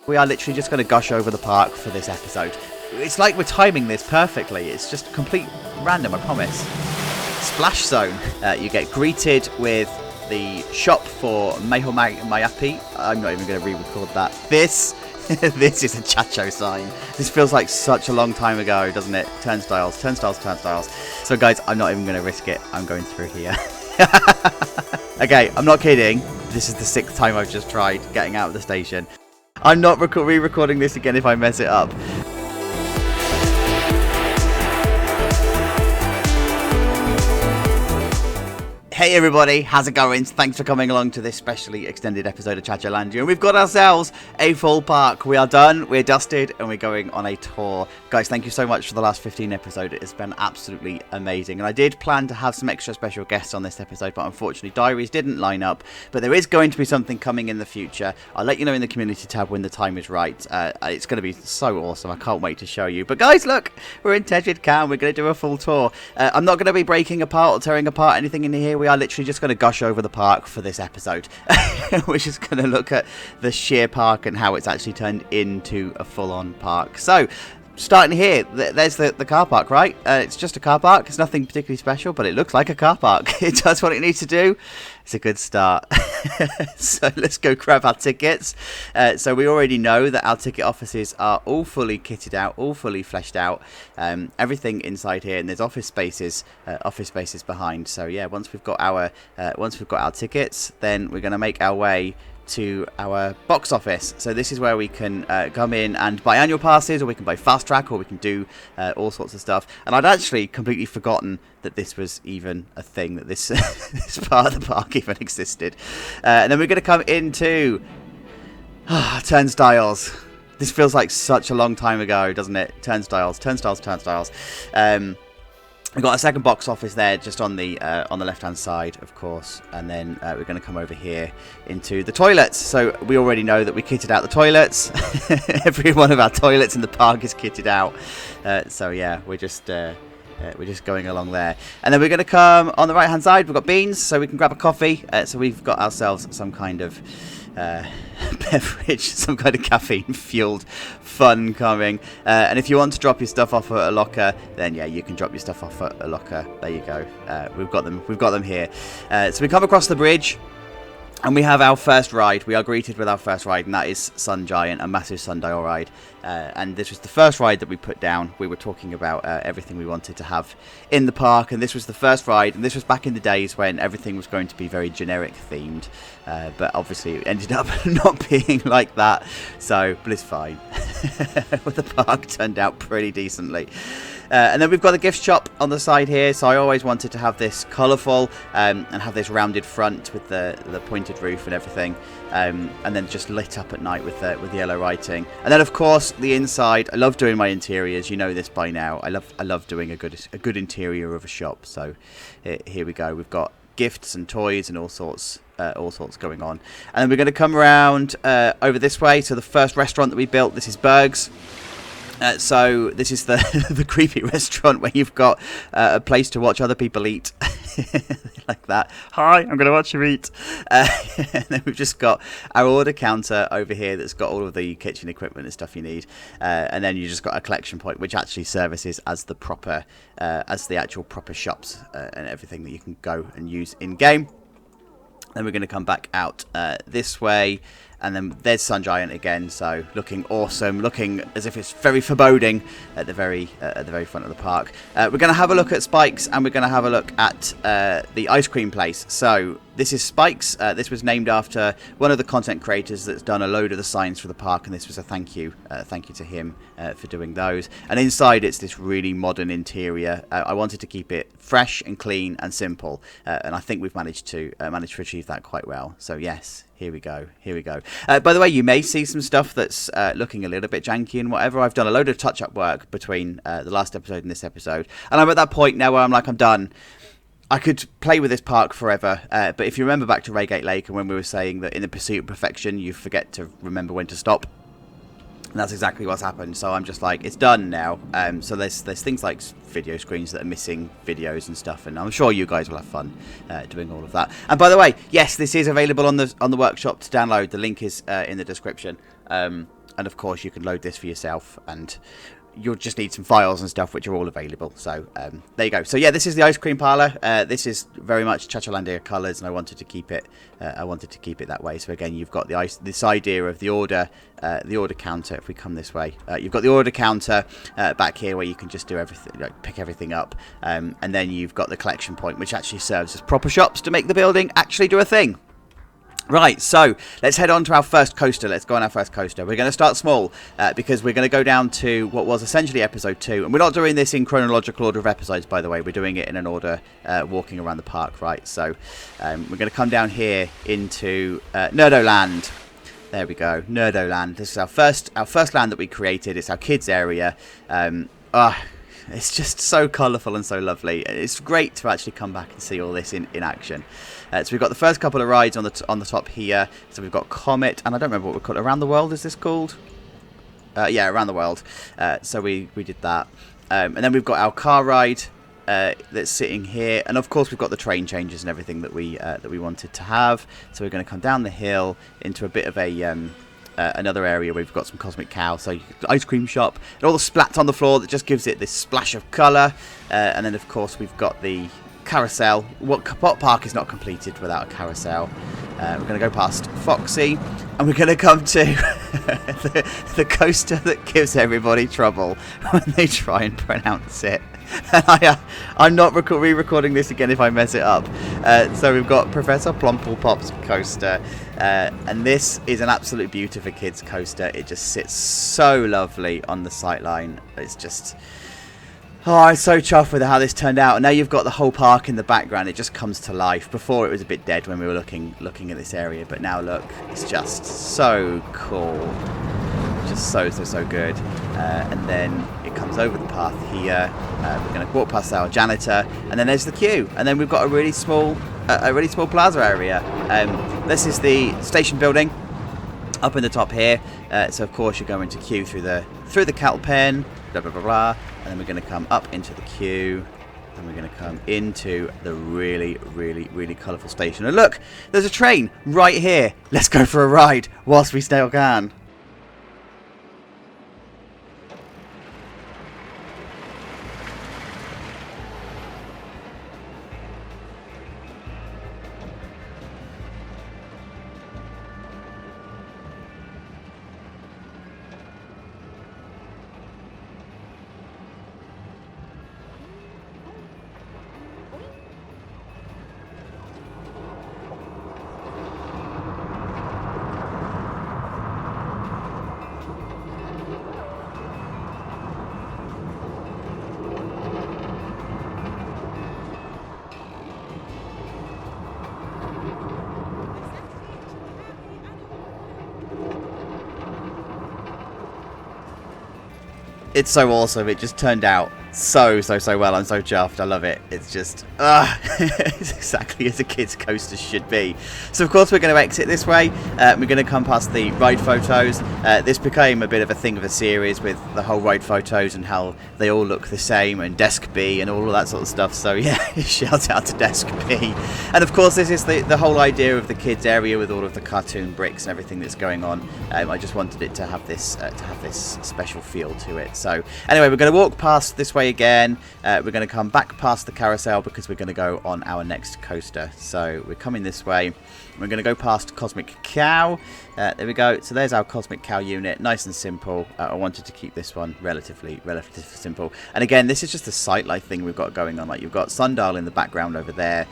We are literally just going to gush over the park for this episode. It's like we're timing this perfectly. It's just complete random, I promise. Splash Zone. You get greeted with the shop for Meupe. I'm not even going to re-record that. This is a Chacho sign. This feels like such a long time ago, doesn't it? Turnstiles, turnstiles, turnstiles. So guys, I'm not even going to risk it. I'm going through here. Okay, I'm not kidding. This is the 6th time I've just tried getting out of the station. I'm not re-recording this again if I mess it up. Hey everybody, how's it going? Thanks for coming along to this specially extended episode of ChachoLandia. And we've got ourselves a full park. We are done, we're dusted, and we're going on a tour. Guys, thank you so much for the last 15 episodes. It has been absolutely amazing. And I did plan to have some extra special guests on this episode, but unfortunately diaries didn't line up. But there is going to be something coming in the future. I'll let you know in the community tab when the time is right. It's going to be so awesome. I can't wait to show you. But guys, look, we're in tegidcam. We're going to do a full tour. I'm not going to be breaking apart or tearing apart anything in here. We are literally just going to gush over the park for this episode. We're just going to look at the sheer park and how it's actually turned into a full-on park. So, starting here, there's the car park, right? It's just a car park. It's nothing particularly special, but it looks like a car park. It does what it needs to do. It's a good start. So let's go grab our tickets. So we already know that our ticket offices are all fully kitted out, all fully fleshed out. Everything inside here, and there's office spaces behind. So yeah, once we've got our tickets, then we're going to make our way to our box office. So this is where we can come in and buy annual passes, or we can buy fast track, or we can do all sorts of stuff. And I'd actually completely forgotten that this was even a thing, that this this part of the park even existed. And then we're going to come into turnstiles. This feels like such a long time ago, doesn't it? Turnstiles, turnstiles, turnstiles. We've got a second box office there, just on the left-hand side, of course, and then we're going to come over here into the toilets. So we already know that we kitted out the toilets. Every one of our toilets in the park is kitted out. So yeah, we're just going along there, and then we're going to come on the right-hand side. We've got beans, so we can grab a coffee. So we've got ourselves some kind of beverage, some kind of caffeine-fueled fun coming. And if you want to drop your stuff off at a locker, then yeah, you can drop your stuff off at a locker. There you go. We've got them here. So we come across the bridge, and we have our first ride. We are greeted with our first ride, and that is Sun Giant, a massive sundial ride. And this was the first ride that we put down. We were talking about everything we wanted to have in the park, and this was the first ride. And this was back in the days when everything was going to be very generic themed. But obviously it ended up not being like that. So, but it's fine. The park turned out pretty decently. And then we've got the gift shop on the side here. So I always wanted to have this colourful and have this rounded front with the pointed roof and everything, and then just lit up at night with the yellow writing. And then of course the inside. I love doing my interiors. You know this by now. I love doing a good interior of a shop. So here we go. We've got gifts and toys and all sorts going on. And then we're going to come around over this way. So the first restaurant that we built, this is Berg's. So this is the creepy restaurant where you've got a place to watch other people eat. Like that. Hi, I'm going to watch you eat. And then we've just got our order counter over here that's got all of the kitchen equipment and stuff you need. And then you just got a collection point, which actually services as the actual proper shops and everything that you can go and use in game. Then we're going to come back out this way. And then there's Sun Giant again, so looking awesome, looking as if it's very foreboding at the very front of the park. We're going to have a look at Spike's, and we're going to have a look at the ice cream place. So this is Spike's. This was named after one of the content creators that's done a load of the signs for the park, and this was a thank you to him for doing those. And inside, it's this really modern interior. I wanted to keep it fresh and clean and simple, and I think we've managed to achieve that quite well. So yes. Here we go. By the way, you may see some stuff that's looking a little bit janky and whatever. I've done a load of touch-up work between the last episode and this episode. And I'm at that point now where I'm done. I could play with this park forever. But if you remember back to Reigate Lake and when we were saying that in the pursuit of perfection, you forget to remember when to stop. And that's exactly what's happened. So I'm just like, it's done now. So there's things like video screens that are missing videos and stuff, and I'm sure you guys will have fun doing all of that. And by the way, yes, this is available on the workshop to download. The link is in the description. of course, you can load this for yourself, and you'll just need some files and stuff, which are all available. So there you go. So yeah, this is the ice cream parlor. This is very much ChachoLandia colours, and I wanted to keep it. That way. So again, you've got this idea of the order counter. If we come this way, you've got the order counter back here where you can just do everything, like pick everything up, and then you've got the collection point, which actually serves as proper shops to make the building actually do a thing. Right, so let's head on to our first coaster. Let's go on our first coaster. We're going to start small because we're going to go down to what was essentially episode 2. And we're not doing this in chronological order of episodes, by the way. We're doing it in an order walking around the park, right? So we're going to come down here into Nerdoland. There we go, Nerdoland. This is our first land that we created. It's our kids area. It's just so colourful and so lovely. It's great to actually come back and see all this in action. So we've got the first couple of rides on the top here. So we've got Comet, and I don't remember what we're called. Around the World, is this called? Yeah, Around the World. So we did that. And then we've got our car ride that's sitting here. And of course we've got the train changes and everything that we wanted to have. So we're going to come down the hill into a bit of a... another area where we've got some Cosmic Cow, so ice cream shop, and all the splats on the floor that just gives it this splash of colour. And then of course we've got the carousel. What park is not completed without a carousel? We're going to go past Foxy, and we're going to come to the coaster that gives everybody trouble when they try and pronounce it. And I'm not re-recording this again if I mess it up. So we've got Professor Plomplepop's coaster, and this is an absolute beauty for kids coaster. It just sits so lovely on the sightline. It's just... Oh, I'm so chuffed with how this turned out. And now you've got the whole park in the background. It just comes to life. Before it was a bit dead when we were looking at this area, but now look, it's just so cool. Just so good. And then it comes over the path here. We're going to walk past our janitor, and then there's the queue. And then we've got a really small plaza area. This is the station building up in the top here. So of course you're going to queue through the cattle pen. Blah blah blah blah. And then we're going to come up into the queue, and we're going to come into the really colourful station. And look, there's a train right here. Let's go for a ride whilst we still can. It's so awesome. It just turned out so well. I'm so chuffed. I love it. It's just it's exactly as a kid's coaster should be. So of course we're going to exit this way. We're going to come past the ride photos. This became a bit of a thing of a series with the whole ride photos and how they all look the same, and Desk B and all of that sort of stuff. So yeah, shout out to Desk B. And of course this is the whole idea of the kids area with all of the cartoon bricks and everything that's going on. I just wanted it to have this special feel to it. So anyway, we're going to walk past this way again. We're going to come back past the carousel because we're going to go on our next coaster. So we're coming this way. We're going to go past Cosmic Cow. There we go. So there's our Cosmic Cow unit. Nice and simple. I wanted to keep this one relatively simple. And again, this is just a sightlight thing we've got going on. Like, you've got Sundial in the background over there.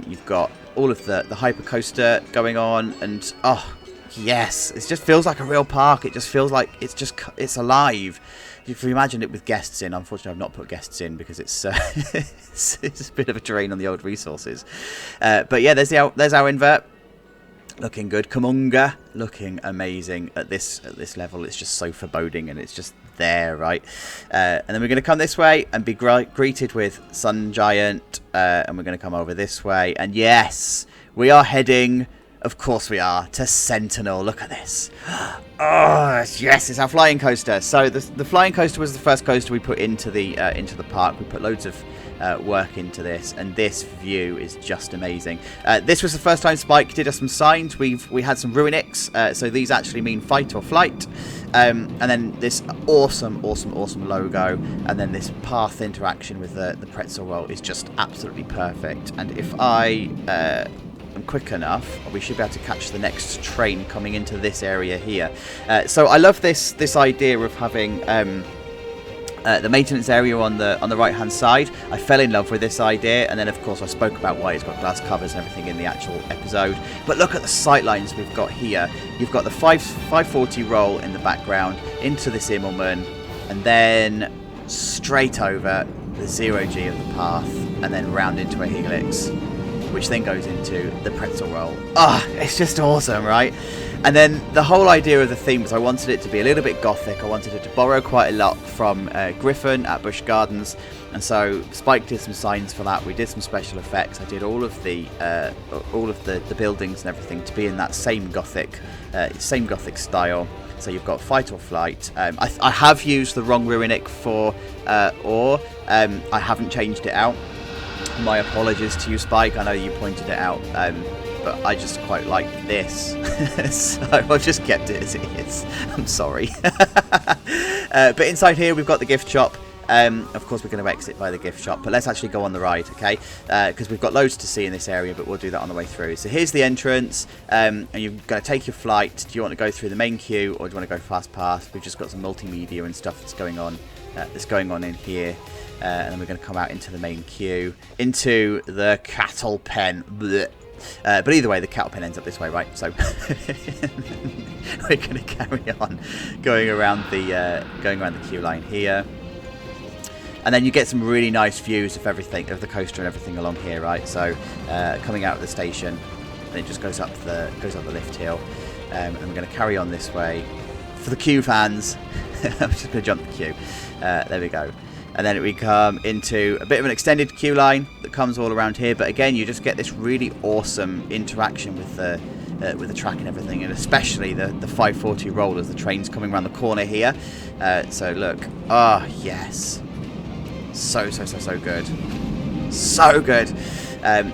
You've got all of the hyper coaster going on, and oh yes, it just feels like a real park. It just feels like it's alive. If you imagine it with guests in, unfortunately I've not put guests in because it's it's a bit of a drain on the old resources. But yeah, there's our invert, looking good. Kumunga looking amazing at this level. It's just so foreboding, and it's just there, right? And then we're going to come this way and be greeted with Sun Giant, and we're going to come over this way, and yes, we are heading Of course we are. To Sentinel. Look at this. Oh, yes, it's our flying coaster. So the flying coaster was the first coaster we put into the park. We put loads of work into this, and this view is just amazing. This was the first time Spike did us some signs. We had some Ruinix, so these actually mean fight or flight. And then this awesome logo, and then this path interaction with the pretzel roll is just absolutely perfect. And if I am quick enough, we should be able to catch the next train coming into this area here. So I love this idea of having the maintenance area on the right hand side. I fell in love with this idea, and then of course I spoke about why it's got glass covers and everything in the actual episode. But look at the sight lines we've got here. You've got the 540 roll in the background into this Immelman, and then straight over the 0G of the path, and then round into a helix, which then goes into the pretzel roll. Ah, it's just awesome, right? And then the whole idea of the theme was I wanted it to be a little bit gothic. I wanted it to borrow quite a lot from Griffin at Busch Gardens, and so Spike did some signs for that. We did some special effects. I did all of the buildings and everything to be in that same gothic style. So you've got fight or flight. I have used the wrong Ruinic for ore. I haven't changed it out. My apologies to you, Spike. I know you pointed it out, but I just quite like this, so I've just kept it as it is. I'm sorry. But inside here we've got the gift shop. Of course we're going to exit by the gift shop, but let's actually go on the ride, okay? Because we've got loads to see in this area, but we'll do that on the way through. So here's the entrance, and you're going to take your flight. Do you want to go through the main queue, or do you want to go fast past? We've just got some multimedia and stuff that's going on in here. And then we're going to come out into the main queue, into the cattle pen. Blech. But either way, the cattle pen ends up this way, right? So we're going to carry on going around the queue line here, and then you get some really nice views of everything, of the coaster and everything along here, right? So coming out of the station, and it just goes up the lift hill, and we're going to carry on this way. For the queue fans, I'm just going to jump the queue. There we go. And then we come into a bit of an extended queue line that comes all around here. But again, you just get this really awesome interaction with the track and everything, and especially the 540 roll as the train's coming around the corner here. So look, yes, so good, so good.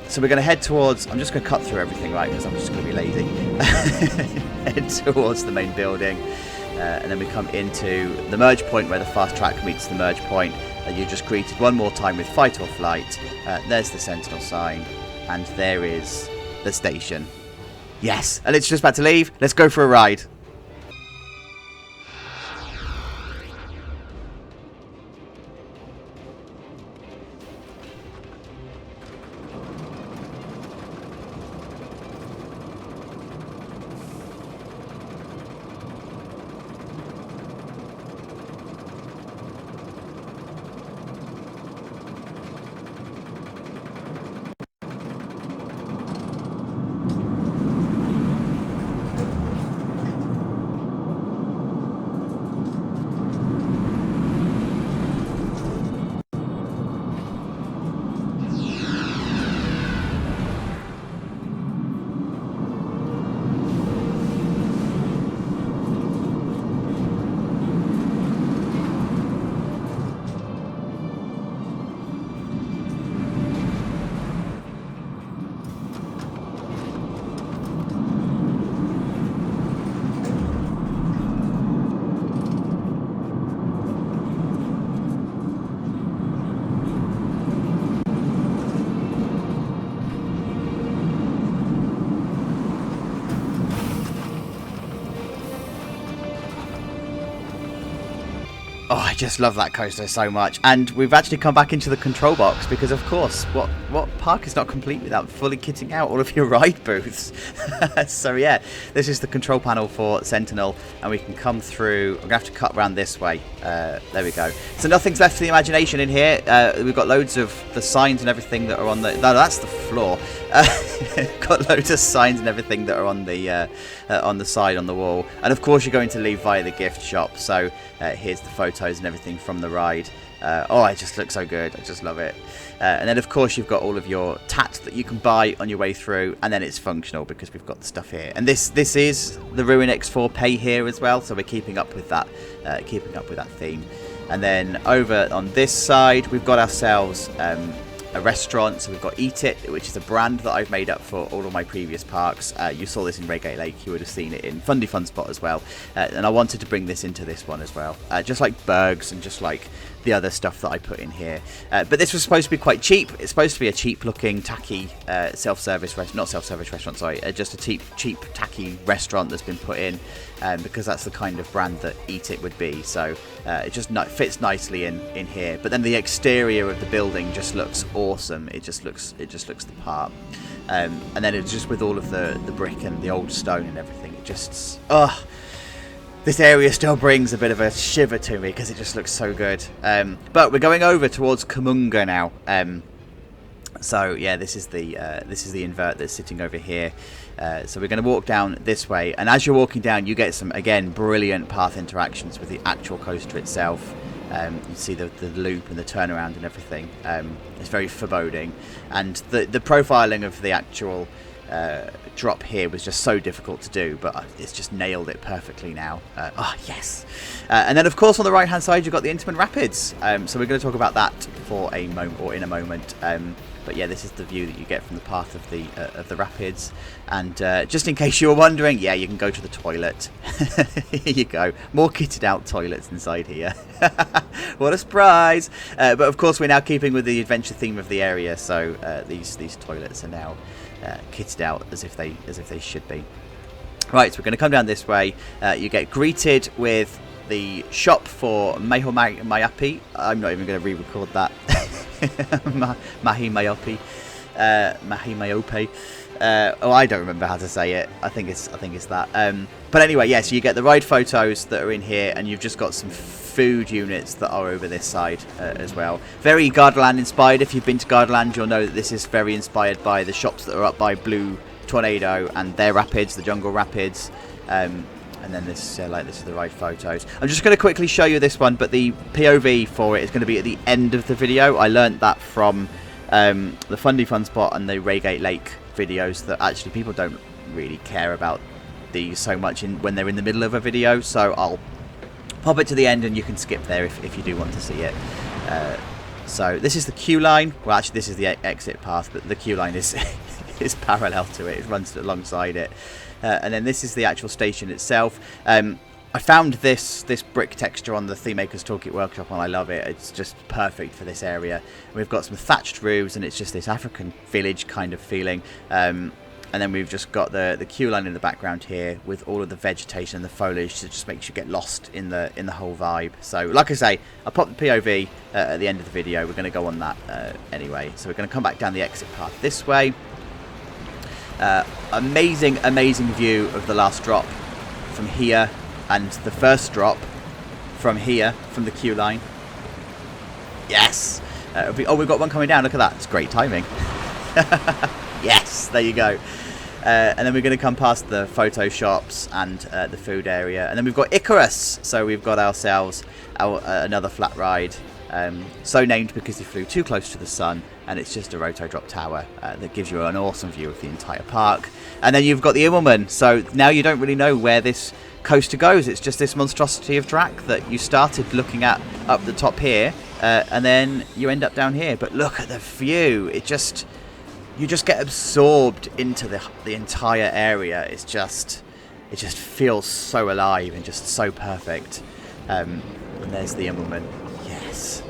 So we're going to head towards. I'm just going to cut through everything, right? Because I'm just going to be lazy. Head towards the main building. And then we come into the merge point where the fast track meets the merge point. You're just greeted one more time with fight or flight. There's the Sentinel sign, and there is the station. Yes, and it's just about to leave. Let's go for a ride. Oh, I just love that coaster so much. And we've actually come back into the control box because, of course, what park is not complete without fully kitting out all of your ride booths? So, yeah, this is the control panel for Sentinel, and we can come through. I'm going to have to cut around this way. There we go. So nothing's left for the imagination in here. We've got loads of the signs and everything that are on the... No, that's the floor. Got loads of signs and everything that are on the side, on the wall. And, of course, you're going to leave via the gift shop. So here's the photo photos and everything from the ride. Oh, it just looks so good. I just love it. And then, of course, you've got all of your tat that you can buy on your way through, and then it's functional because we've got the stuff here. And this is the Ruin X4 pay here as well, so we're keeping up with that, theme. And then over on this side, we've got ourselves a restaurant. So we've got Eat It, which is a brand that I've made up for all of my previous parks. You saw this in Redgate Lake, you would have seen it in Fundy Fun Spot as well. And I wanted to bring this into this one as well, just like Bergs and just like the other stuff that I put in here. But this was supposed to be quite cheap. It's supposed to be a cheap looking tacky self-service restaurant, not self-service restaurant, sorry, just a cheap tacky restaurant that's been put in, because that's the kind of brand that Eat It would be. So it just fits nicely in here. But then the exterior of the building just looks awesome. It just looks the part. And then it's just with all of the brick and the old stone and everything, it just this area still brings a bit of a shiver to me because it just looks so good. But we're going over towards Kumunga now. So yeah, this is the invert that's sitting over here. So we're going to walk down this way, and as you're walking down, you get some, again, brilliant path interactions with the actual coaster itself. You see the loop and the turnaround and everything. It's very foreboding, and the profiling of the actual drop here was just so difficult to do, but it's just nailed it perfectly now. Oh yes. And then of course on the right hand side you've got the Intamin Rapids, so we're going to talk about that for a moment, or in a moment. But yeah, this is the view that you get from the path of the rapids. And just in case you were wondering, yeah, you can go to the toilet. Here you go, more kitted out toilets inside here. What a surprise! But of course we're now keeping with the adventure theme of the area, so these toilets are now kitted out as if they should be. Right, so we're going to come down this way. You get greeted with the shop for Meupe. I'm not even going to re-record that. Maji Meupe. Oh, I don't remember how to say it. I think it's that. But anyway, yeah, so you get the ride photos that are in here, and you've just got some food units that are over this side as well. Very Gardaland inspired. If you've been to Gardaland, you'll know that this is very inspired by the shops that are up by Blue Tornado and their rapids, the Jungle Rapids. And then this is the ride photos. I'm just going to quickly show you this one, but the POV for it is going to be at the end of the video. I learnt that from the Fundy Fun Spot and the Redgate Lake videos, that actually people don't really care about these so much when they're in the middle of a video. So I'll pop it to the end and you can skip there if you do want to see it. So this is the queue line. Well, actually this is the exit path, but the queue line is is parallel to it. It runs alongside it. And then this is the actual station itself. I found this brick texture on the Theme Makers Toolkit Workshop, and I love it. It's just perfect for this area. We've got some thatched roofs, and it's just this African village kind of feeling. And then we've just got the queue line in the background here with all of the vegetation and the foliage that just makes you get lost in the whole vibe. So, like I say, I'll pop the POV at the end of the video. We're going to go on that anyway. So we're going to come back down the exit path this way. Amazing view of the last drop from here, and the first drop from here, from the queue line. Yes! Oh, we've got one coming down. Look at that. It's great timing. Yes, there you go. And then we're going to come past the photo shops and the food area. And then we've got Icarus. So we've got ourselves another flat ride. So named because it flew too close to the sun, and it's just a roto drop tower that gives you an awesome view of the entire park. And then you've got the Immelman, so now you don't really know where this coaster goes. It's just this monstrosity of track that you started looking at up the top here, and then you end up down here. But look at the view. You just get absorbed into the entire area. It just feels so alive and just so perfect. And there's the Immelman. Yes.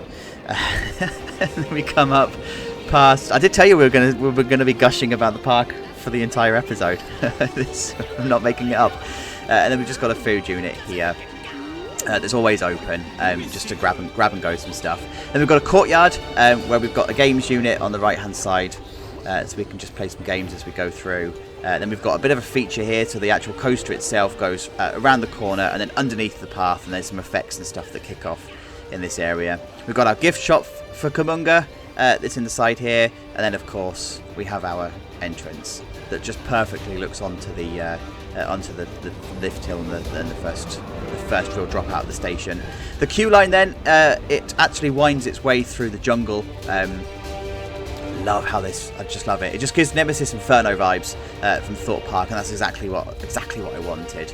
And then we come up past. I did tell you we were gonna be gushing about the park for the entire episode. I'm not making it up. And then we've just got a food unit here that's always open, just to grab and go some stuff. Then we've got a courtyard where we've got a games unit on the right hand side, so we can just play some games as we go through. Then we've got a bit of a feature here, so the actual coaster itself goes around the corner and then underneath the path, and there's some effects and stuff that kick off in this area. We've got our gift shop for Kumunga that's in the side here, and then of course we have our entrance that just perfectly looks onto the onto the lift hill and the first real drop out of the station. The queue line then, it actually winds its way through the jungle. Love how this, I just love it. It just gives Nemesis Inferno vibes from Thorpe Park, and that's exactly what I wanted.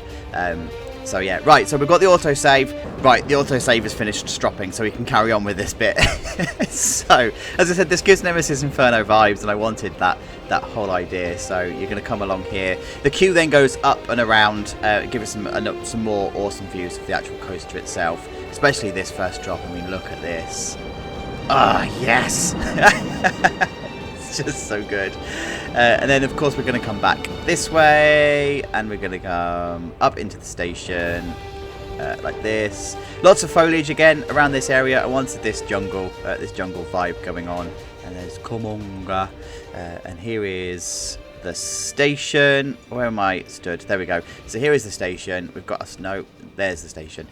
So yeah, right, so we've got the autosave. Right, the autosave is finished stropping, so we can carry on with this bit. So, as I said, this gives Nemesis Inferno vibes, and I wanted that whole idea. So you're going to come along here. The queue then goes up and around, give us some more awesome views of the actual coaster itself, especially this first drop. I mean, look at this. Ah, yes! It's just so good. And then, of course, we're going to come back this way, and we're going to come up into the station like this. Lots of foliage again around this area. I wanted this jungle vibe going on. And there's Kumunga, and here is the station. Where am I stood? There we go. So here is the station. We've got us. No, there's the station.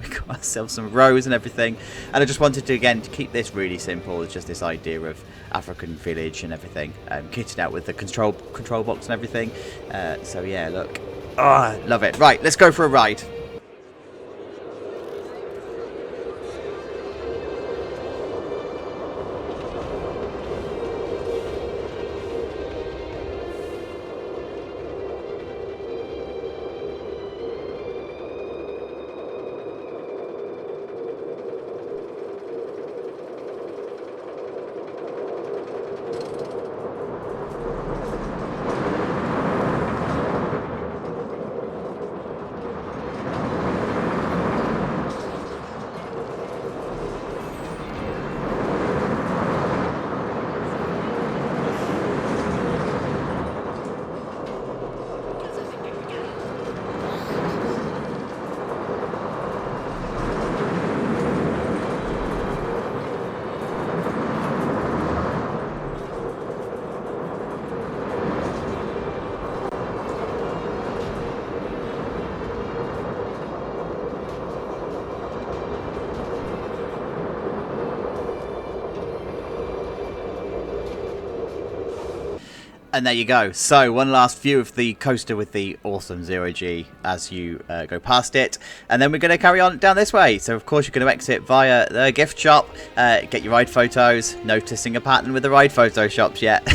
We've got ourselves some rows and everything. And I just wanted to again to keep this really simple. It's just this idea of African village and everything, kitted out with the control box and everything. So yeah, look. Oh, love it. Right, let's go for a ride. And there you go. So one last view of the coaster with the awesome 0G as you go past it. And then we're going to carry on down this way. So of course you're going to exit via the gift shop, get your ride photos. Noticing a pattern with the ride photo shops yet.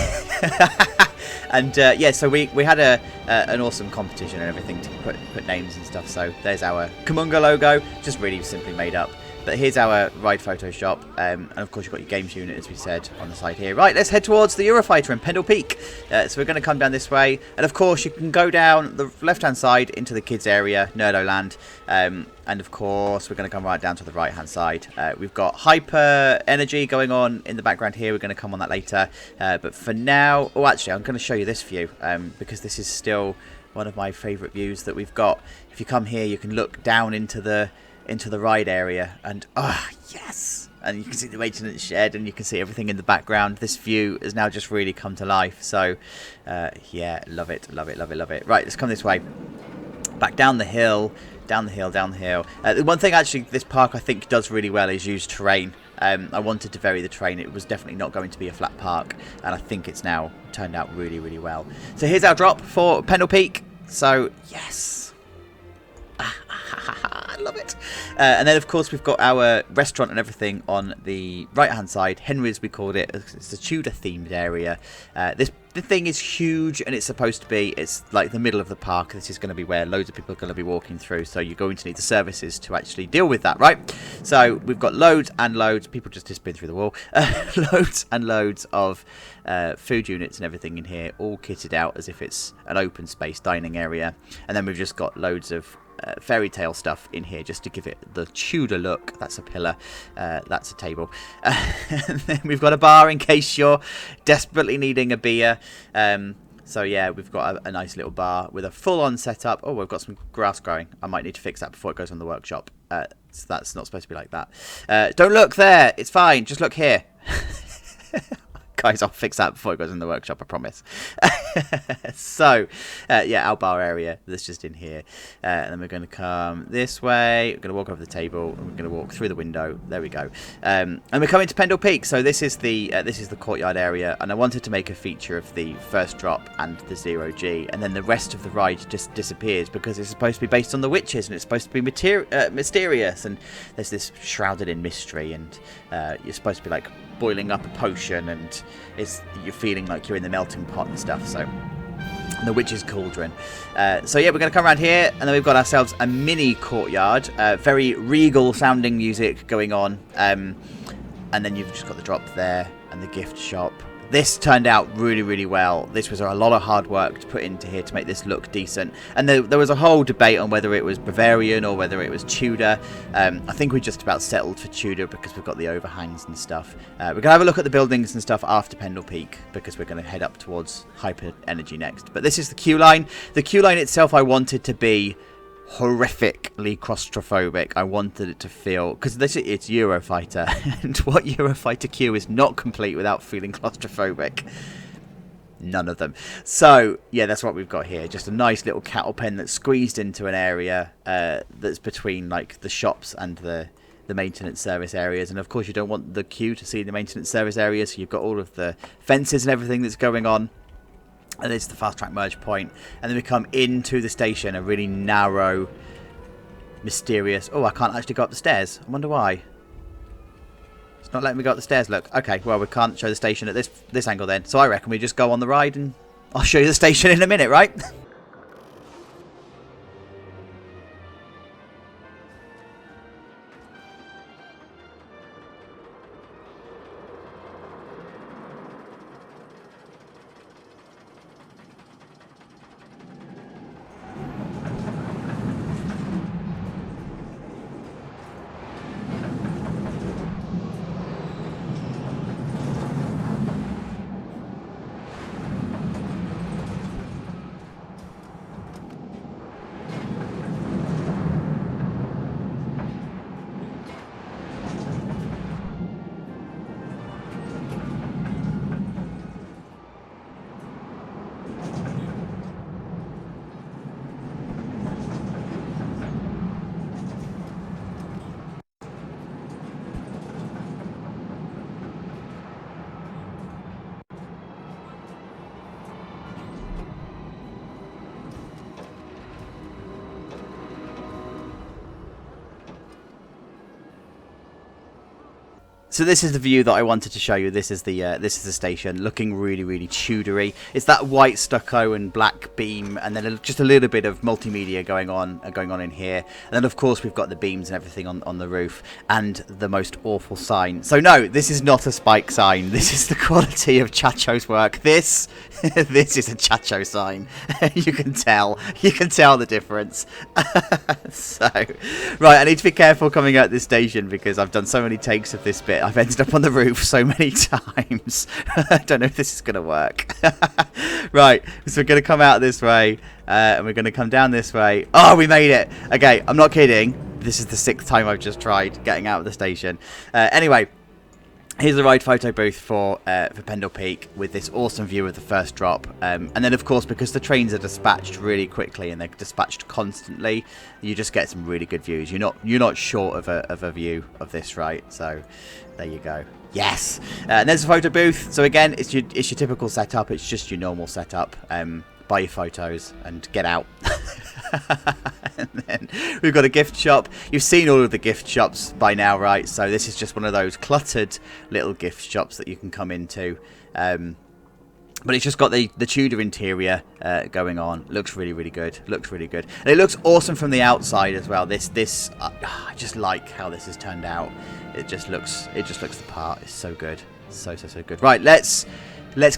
And yeah, so we had an awesome competition and everything to put names and stuff. So there's our Kumunga logo, just really simply made up. But here's our ride photo shop, and of course you've got your games unit, as we said, on the side here. Right, let's head towards the Eurofighter and Pendle Peak. So we're going to come down this way, and of course you can go down the left-hand side into the kids area, Nerdoland, and of course we're going to come right down to the right-hand side. We've got hyper energy going on in the background here. We're going to come on that later, but for now, oh, actually, I'm going to show you this view because this is still one of my favourite views that we've got. If you come here, you can look down into the ride area, and yes, and you can see the maintenance shed, and you can see everything in the background. This view has now just really come to life. So yeah, love it. Right, let's come this way, back down the hill. The one thing actually this park I think does really well is use terrain. I wanted to vary the terrain. It was definitely not going to be a flat park, and I think it's now turned out really, really well. So here's our drop for Pendle Peak. So yes, I love it. And then of course we've got our restaurant and everything on the right hand side. Henry's, we called it. It's a Tudor themed area. The thing is huge, and it's supposed to be, it's like the middle of the park. This is going to be where loads of people are going to be walking through, so you're going to need the services to actually deal with that, right? So we've got loads and loads, people just disappeared through the wall, loads and loads of food units and everything in here, all kitted out as if it's an open space dining area. And then we've just got loads of fairy tale stuff in here just to give it the Tudor look. That's a pillar, that's a table, and then we've got a bar in case you're desperately needing a beer. So yeah, we've got a nice little bar with a full-on setup. Oh, we've got some grass growing. I might need to fix that before it goes on the workshop. So that's not supposed to be like that. Don't look there, it's fine, just look here. Guys, I'll fix that before it goes in the workshop, I promise. So, yeah, our bar area, that's just in here. And then we're going to come this way. We're going to walk over the table. And we're going to walk through the window. There we go. And we're coming to Pendle Peak. So this is the courtyard area. And I wanted to make a feature of the first drop and the 0G. And then the rest of the ride just disappears because it's supposed to be based on the witches. And it's supposed to be mysterious. And there's this shrouded in mystery. And you're supposed to be like boiling up a potion, and you're feeling like you're in the melting pot and stuff. So the witch's cauldron. So yeah, we're going to come around here, and then we've got ourselves a mini courtyard, very regal sounding music going on, and then you've just got the drop there and the gift shop. This turned out really, really well. This was a lot of hard work to put into here to make this look decent. And there was a whole debate on whether it was Bavarian or whether it was Tudor. I think we just about settled for Tudor because we've got the overhangs and stuff. We're going to have a look at the buildings and stuff after Pendle Peak because we're going to head up towards Hyper Energy next. But this is the queue line. The queue line itself I wanted to be horrifically claustrophobic. I wanted it to feel, because it's Eurofighter, and what Eurofighter queue is not complete without feeling claustrophobic? None of them. So yeah, that's what we've got here. Just a nice little cattle pen that's squeezed into an area that's between like the shops and the maintenance service areas. And of course you don't want the queue to see the maintenance service areas, so you've got all of the fences and everything that's going on. And it's the fast track merge point. And then we come into the station, a really narrow, mysterious... Oh, I can't actually go up the stairs. I wonder why. It's not letting me go up the stairs, look. Okay, well, we can't show the station at this angle then. So I reckon we just go on the ride and I'll show you the station in a minute, right? So this is the view that I wanted to show you. This is the station, looking really, really Tudory. It's that white stucco and black beam, and then just a little bit of multimedia going on in here. And then of course we've got the beams and everything on the roof, and the most awful sign. So no, this is not a spike sign. This is the quality of Chacho's work. This is a Chacho sign. You can tell the difference. So right, I need to be careful coming out this station because I've done so many takes of this bit. I've ended up on the roof so many times. I don't know if this is going to work. Right, so we're going to come out this way, and we're going to come down this way. Oh, we made it. Okay, I'm not kidding. This is the 6th time I've just tried getting out of the station. Anyway, here's the ride photo booth for Pendle Peak with this awesome view of the first drop. And then, of course, because the trains are dispatched really quickly and they're dispatched constantly, you just get some really good views. You're not short of a view of this, right? So there you go. Yes. And there's a photo booth. So again, it's your typical setup. It's just your normal setup. Buy your photos and get out. And then we've got a gift shop. You've seen all of the gift shops by now, right? So this is just one of those cluttered little gift shops that you can come into. But it's just got the Tudor interior going on. Looks really, really good. Looks really good. And it looks awesome from the outside as well. I just like how this has turned out. It just looks the part. It's so good. So good. Right, let's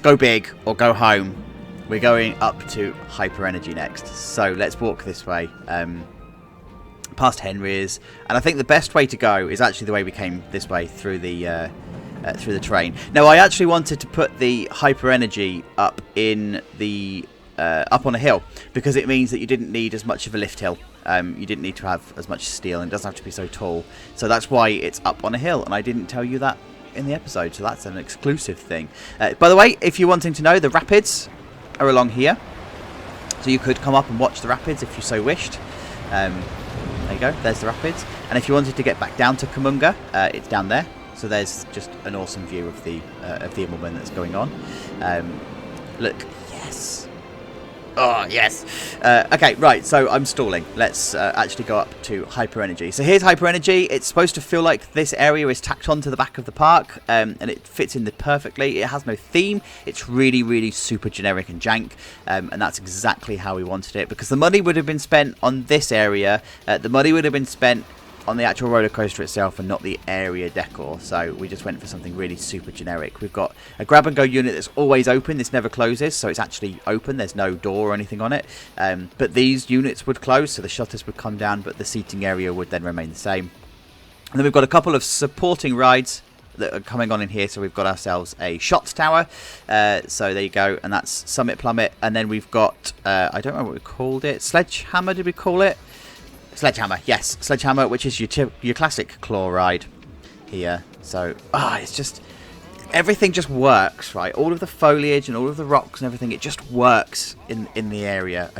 go big or go home. We're going up to Hyper Energy next. So let's walk this way. Past Henry's. And I think the best way to go is actually the way we came this way through the train. Now, I actually wanted to put the Hyper Energy up in the up on a hill because it means that you didn't need as much of a lift hill. You didn't need to have as much steel, and it doesn't have to be so tall. So that's why it's up on a hill, and I didn't tell you that in the episode, so that's an exclusive thing. By the way, if you're wanting to know, the rapids are along here, so you could come up and watch the rapids if you so wished. There you go, there's the rapids. And if you wanted to get back down to Kumunga, it's down there. So there's just an awesome view of the Immelman that's going on. Look, yes. Oh, yes. Okay, right, so I'm stalling. Let's actually go up to Hyper Energy. So here's Hyper Energy. It's supposed to feel like this area is tacked onto the back of the park, and it fits in perfectly. It has no theme. It's really, really super generic and jank, and that's exactly how we wanted it, because the money would have been spent on this area. The money would have been spent on the actual roller coaster itself and not the area decor, so we just went for something really super generic. We've got a grab and go unit that's always open. This never closes, so it's actually open. There's no door or anything on it, but these units would close, so the shutters would come down, but the seating area would then remain the same. And then we've got a couple of supporting rides that are coming on in here. So we've got ourselves a shot tower, so there you go, and that's Summit Plummet. And then we've got I don't know what we called it, Sledgehammer, did we call it? Sledgehammer, yes, Sledgehammer, which is your classic claw ride here. So, it's just, everything just works, right? All of the foliage and all of the rocks and everything, it just works in the area.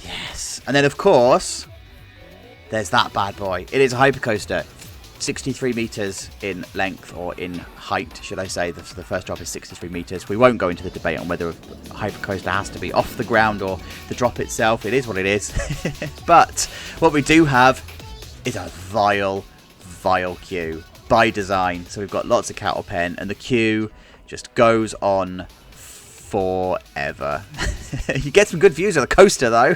Yes. And then, of course, there's that bad boy. It is a hypercoaster. 63 meters in length, or in height, should I say. The first drop is 63 meters. We won't go into the debate on whether a hypercoaster has to be off the ground or the drop itself. It is what it is. But what we do have is a vile queue by design. So we've got lots of cattle pen, and the queue just goes on forever. You get some good views of the coaster though.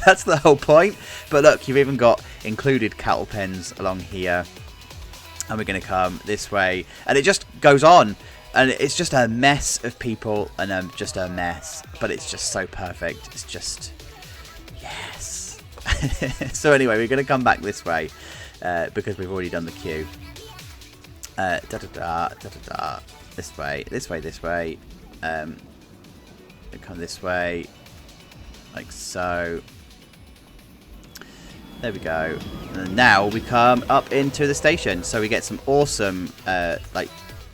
That's the whole point. But look, you've even got included cattle pens along here, and we're going to come this way, and it just goes on, and it's just a mess of people, and just a mess, but it's just so perfect. It's just, yes. So anyway, we're going to come back this way, because we've already done the queue. This way. We come this way, like so. There we go. And now we come up into the station, so we get some awesome like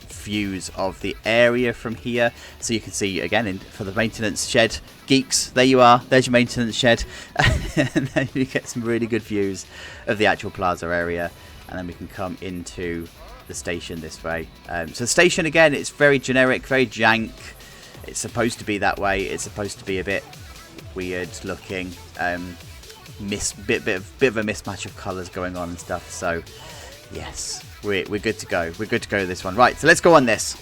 views of the area from here. So you can see again for the maintenance shed geeks. There you are. There's your maintenance shed, and then you get some really good views of the actual plaza area. And then we can come into the station this way. So the station again, it's very generic, very jank. It's supposed to be that way. It's supposed to be a bit weird looking. Bit of a mismatch of colours going on and stuff. So yes, we're good to go. We're good to go with this one. Right, so let's go on this.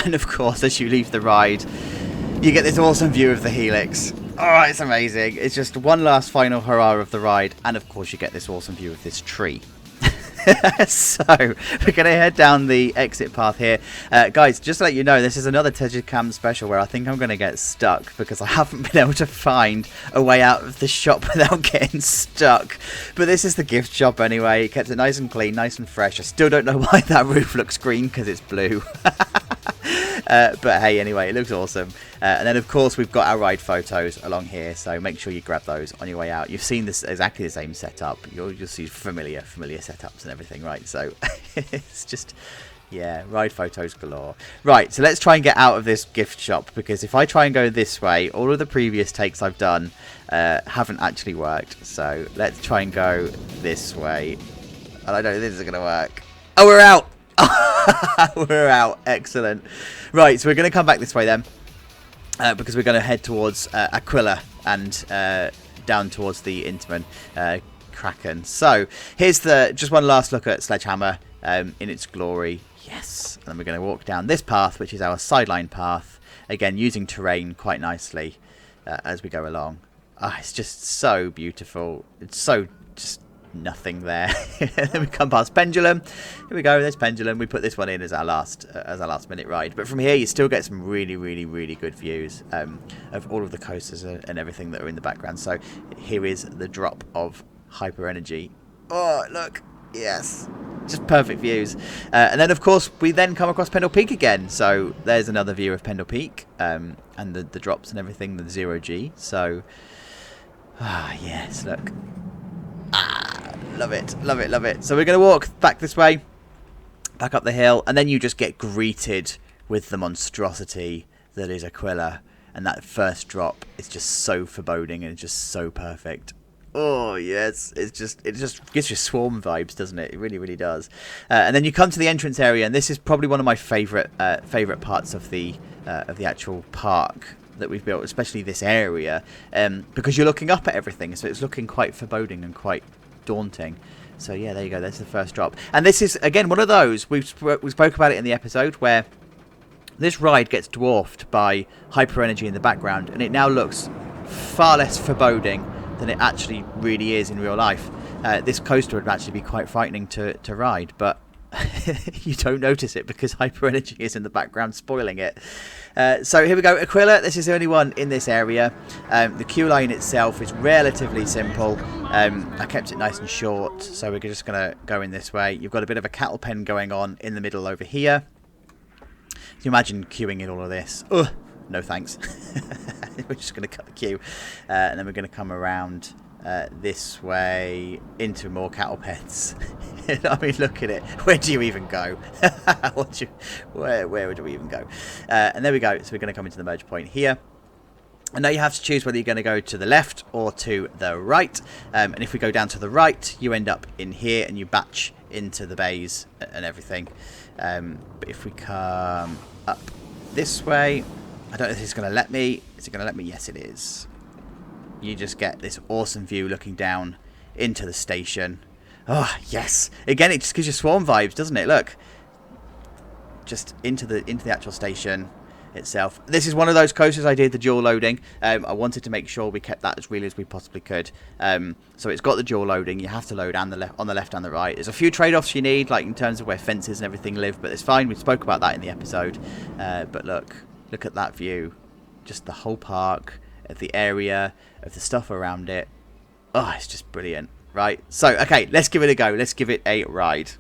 And of course, as you leave the ride, you get this awesome view of the helix. Oh, it's amazing. It's just one last final hurrah of the ride. And of course, you get this awesome view of this tree. So we're going to head down the exit path here. Guys, just to let you know, this is another tegidcam special where I think I'm going to get stuck because I haven't been able to find a way out of the shop without getting stuck. But this is the gift shop anyway. It kept it nice and clean, nice and fresh. I still don't know why that roof looks green because it's blue. But hey, anyway, it looks awesome. And then, of course, we've got our ride photos along here, so make sure you grab those on your way out. You've seen this exactly the same setup. You'll see familiar setups and everything, right? So it's just, yeah, ride photos galore. Right, so let's try and get out of this gift shop, because if I try and go this way, all of the previous takes I've done haven't actually worked. So let's try and go this way. And I don't think this is going to work. Oh, we're out! We're out. Excellent. Right, so we're going to come back this way then, because we're going to head towards Aquila and down towards the Intamin Kraken. So here's just one last look at Sledgehammer in its glory. Yes. And then we're going to walk down this path, which is our sideline path, again using terrain quite nicely as we go along. It's just so beautiful. It's so just nothing there. And then we come past Pendulum. Here we go, there's Pendulum. We put this one in as our last minute ride, but from here you still get some really good views of all of the coasters and everything that are in the background. So here is the drop of hyper energy. Oh look, yes, just perfect views. And then of course we then come across Pendle Peak again, so there's another view of Pendle Peak and the drops and everything, the 0G. So yes, look. Love it, love it, love it. So we're going to walk back this way, back up the hill, and then you just get greeted with the monstrosity that is Aquila. And that first drop is just so foreboding and it's just so perfect. Oh yes, it just gives you swarm vibes, doesn't it? It really does. And then you come to the entrance area, and this is probably one of my favourite parts of the actual park that we've built, especially this area, because you're looking up at everything, so it's looking quite foreboding and quite daunting. So yeah, there you go, that's the first drop. And this is again one of those, we spoke about it in the episode, where this ride gets dwarfed by hyper energy in the background, and it now looks far less foreboding than it actually really is in real life. This coaster would actually be quite frightening to ride, but you don't notice it because hyper energy is in the background spoiling it. So here we go, Aquila. This is the only one in this area. The queue line itself is relatively simple. I kept it nice and short, so we're just going to go in this way. You've got a bit of a cattle pen going on in the middle over here. Can you imagine queuing in all of this? Ugh, no thanks. We're just going to cut the queue, and then we're going to come around this way into more cattle pens. I mean, look at it. Where do you even go? Where do we even go? And there we go. So we're going to come into the merge point here. And now you have to choose whether you're going to go to the left or to the right. And if we go down to the right, you end up in here and you batch into the bays and everything. But if we come up this way, I don't know if it's going to let me. Is it going to let me? Yes, it is. You just get this awesome view looking down into the station. Oh, yes. Again, it just gives you swarm vibes, doesn't it? Look. Just into the actual station itself. This is one of those coasters I did the dual loading. I wanted to make sure we kept that as real as we possibly could. So it's got the dual loading. You have to load on the left and the right. There's a few trade-offs you need, like in terms of where fences and everything live, but it's fine. We spoke about that in the episode. But look at that view. Just the whole park, of the area, of the stuff around it. Oh, it's just brilliant. Right, so, okay, let's give it a go. Let's give it a ride.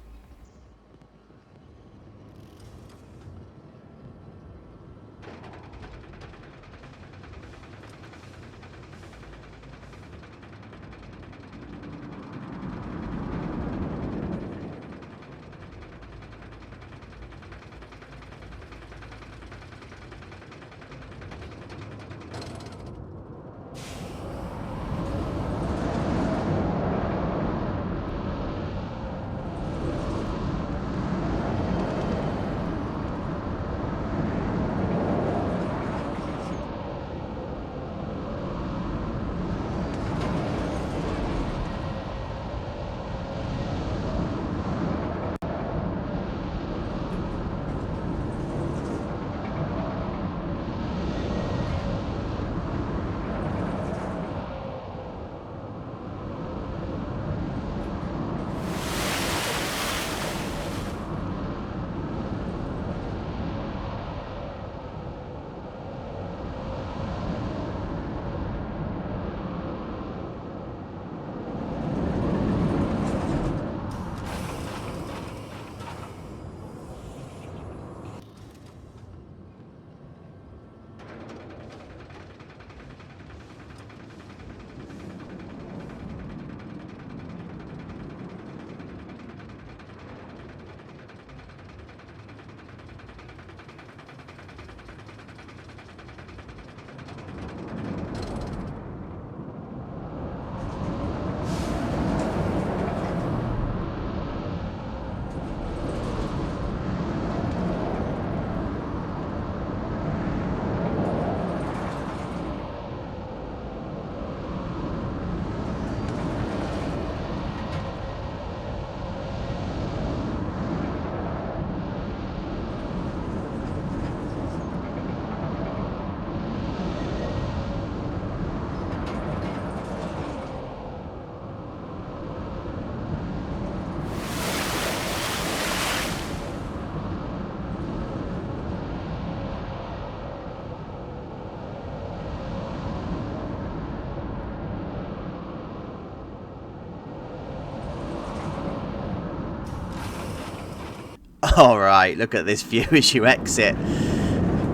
All right, look at this view as you exit.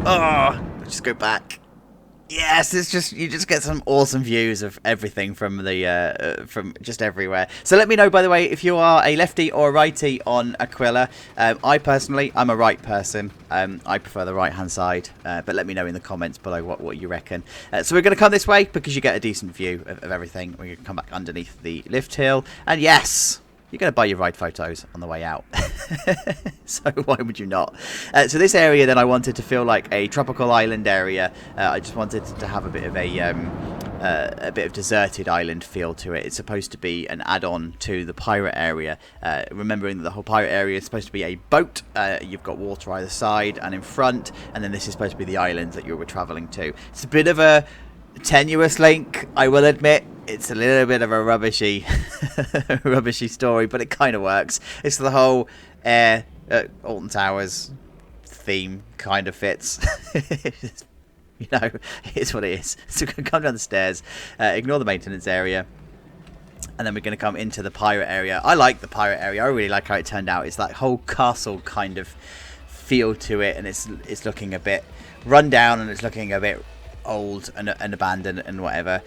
Oh, just go back. Yes, it's just you just get some awesome views of everything from the from just everywhere. So let me know, by the way, if you are a lefty or a righty on Aquila. I personally, I'm a right person. I prefer the right hand side, but let me know in the comments below what you reckon. So we're going to come this way because you get a decent view of everything. We're going to come back underneath the lift hill, and yes, you're going to buy your ride photos on the way out. So why would you not? So this area then I wanted to feel like a tropical island area. I just wanted to have a bit of deserted island feel to it. It's supposed to be an add-on to the pirate area. Remembering that the whole pirate area is supposed to be a boat. You've got water either side and in front, and then this is supposed to be the island that you were travelling to. It's a bit of a tenuous link, I will admit. It's a little bit of a rubbishy story, but it kind of works. It's the whole air Alton Towers theme kind of fits. You know, it's what it is. So we're going to come down the stairs, ignore the maintenance area, and then we're going to come into the pirate area. I like the pirate area. I really like how it turned out. It's that whole castle kind of feel to it, and it's looking a bit run down, and it's looking a bit old and abandoned and whatever.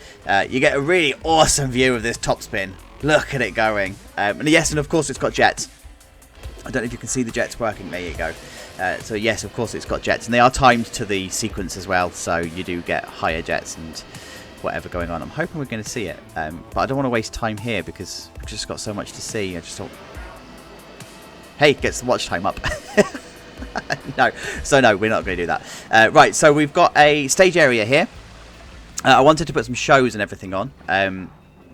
You get a really awesome view of this top spin. Look at it going. And yes, and of course it's got jets. I don't know if you can see the jets working. There you go. So yes, of course it's got jets, and they are timed to the sequence as well, so you do get higher jets and whatever going on. I'm hoping we're going to see it, but I don't want to waste time here because I've just got so much to see. I just thought, hey, gets the watch time up. No, so no, we're not going to do that. Right, so we've got a stage area here. I wanted to put some shows and everything on.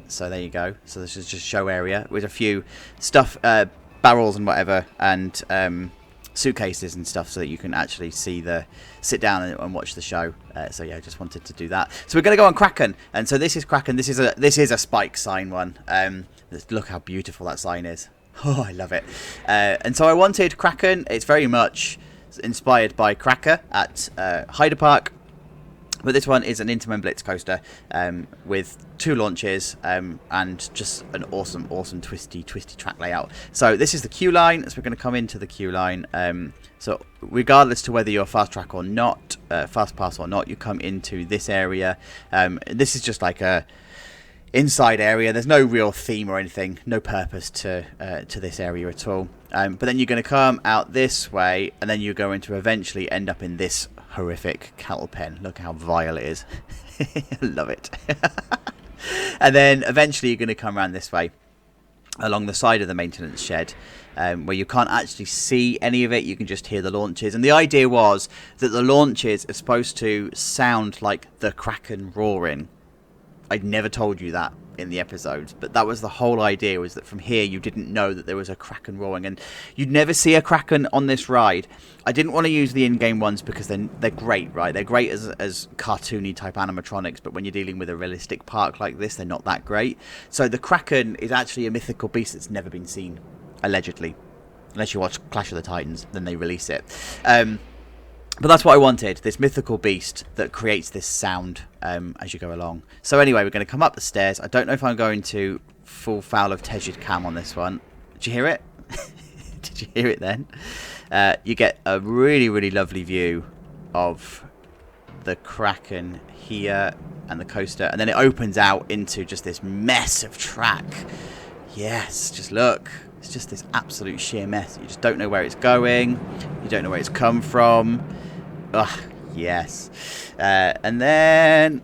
So there you go. So this is just show area with a few stuff, barrels and whatever, and suitcases and stuff, so that you can actually sit down and watch the show. So yeah, I just wanted to do that. So we're going to go on Kraken, and so this is Kraken. This is a spike sign one. Look how beautiful that sign is. Oh, I love it. And so I wanted Kraken. It's very much inspired by Cracker at Hyder Park. But this one is an Intamin Blitz coaster with 2 launches and just an awesome twisty track layout. So this is the queue line. So we're going to come into the queue line. So regardless to whether you're fast track or not, fast pass or not, you come into this area. This is just like a inside area. There's no real theme or anything, no purpose to this area at all. But then you're going to come out this way, and then you're going to eventually end up in this horrific cattle pen. Look how vile it is. I love it. And then eventually you're going to come around this way along the side of the maintenance shed, where you can't actually see any of it. You can just hear the launches, and the idea was that the launches are supposed to sound like the Kraken roaring. I'd never told you that in the episodes, but that was the whole idea, was that from here you didn't know that there was a Kraken roaring, and you'd never see a Kraken on this ride. I didn't want to use the in-game ones because they're great, right? They're great as cartoony type animatronics, but when you're dealing with a realistic park like this, they're not that great. So the Kraken is actually a mythical beast that's never been seen, allegedly. Unless you watch Clash of the Titans, then they release it. But that's what I wanted, this mythical beast that creates this sound as you go along. So anyway, we're going to come up the stairs. I don't know if I'm going to fall foul of tegidcam on this one. Did you hear it? Did you hear it then? You get a really lovely view of the Kraken here and the coaster. And then it opens out into just this mess of track. Yes, just look. It's just this absolute sheer mess. You just don't know where it's going. You don't know where it's come from. Ugh, yes. And then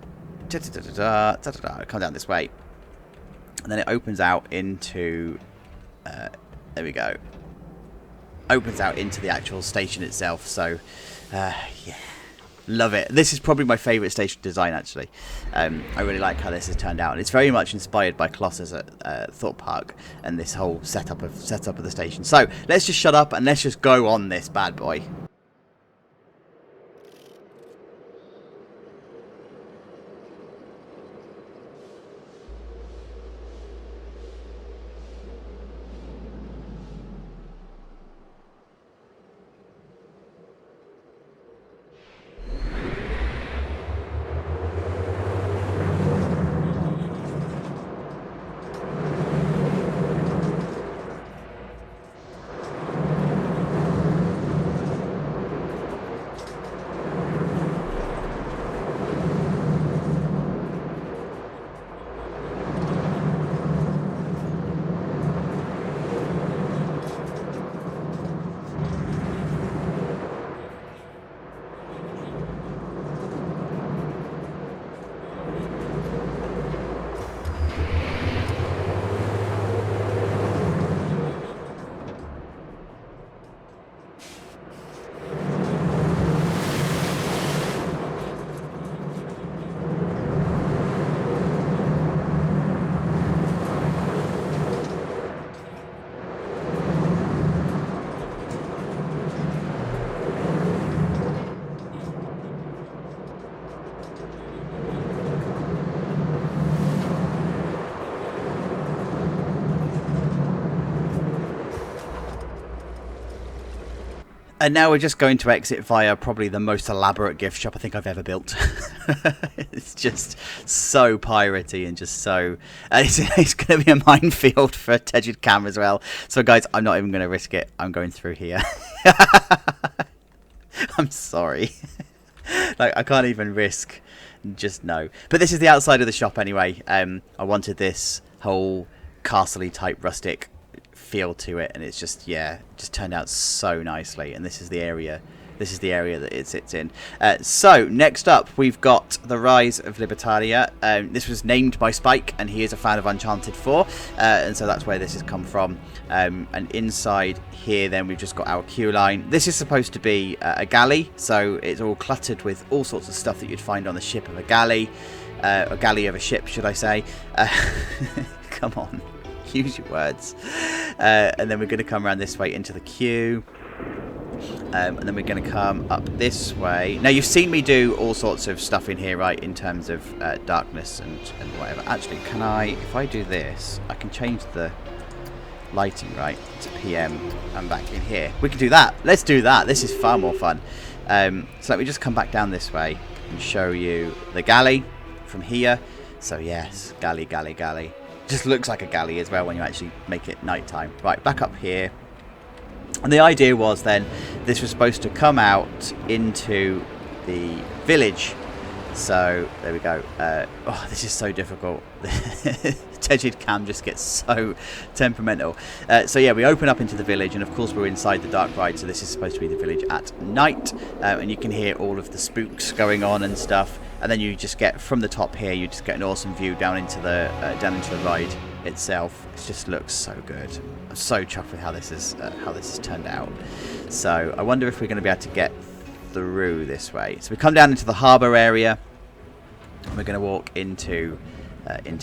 come down this way, and then it opens out into there we go, opens out into the actual station itself. So yeah, love it. This is probably my favourite station design, actually. I really like how this has turned out, and it's very much inspired by Colossus at Thorpe Park and this whole setup of the station. So let's just shut up and let's just go on this bad boy. And now we're just going to exit via probably the most elaborate gift shop I think I've ever built. It's just so piratey and just so... it's going to be a minefield for tegidcam as well. So guys, I'm not even going to risk it. I'm going through here. I'm sorry. Like, I can't even risk... Just no. But this is the outside of the shop anyway. I wanted this whole castle-y type rustic feel to it, and it's just, yeah, just turned out so nicely. And this is the area that it sits in. So next up we've got the Rise of Libertalia. This was named by Spike, and he is a fan of Uncharted 4, and so that's where this has come from. And inside here then we've just got our queue line. This is supposed to be a galley, so it's all cluttered with all sorts of stuff that you'd find on the ship of a galley of a ship, should I say. Come on, use your words. And then we're going to come around this way into the queue. And then we're going to come up this way. Now, you've seen me do all sorts of stuff in here, right, in terms of darkness and whatever. Actually, can I, if I do this, I can change the lighting, right, to PM and back in here. We can do that. Let's do that. This is far more fun. So let me just come back down this way and show you the galley from here. So, yes, galley. Just looks like a galley as well when you actually make it nighttime. Right, back up here. And the idea was then this was supposed to come out into the village. So there we go. Oh, this is so difficult. tegidcam just gets so temperamental. So yeah, we open up into the village, and of course we're inside the dark ride. So this is supposed to be the village at night, and you can hear all of the spooks going on and stuff. And then you just get from the top here, you just get an awesome view down into the ride itself. It just looks so good. I'm so chuffed with how this has turned out. So I wonder if we're going to be able to get through this way. So we come down into the harbour area, and we're going to walk into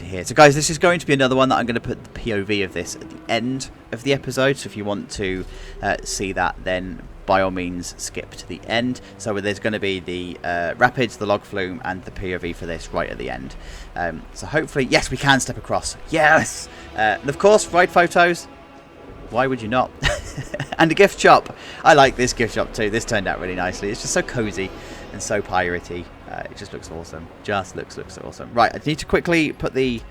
here. So guys, this is going to be another one that I'm going to put the POV of this at the end of the episode. So if you want to see that, then by all means skip to the end. So there's going to be the rapids, the log flume, and the POV for this right at the end. So hopefully, yes, we can step across. Yes! And of course, ride photos. Why would you not? And a gift shop. I like this gift shop too. This turned out really nicely. It's just so cozy and so piratey. It just looks awesome. Just looks awesome. Right, I need to quickly put the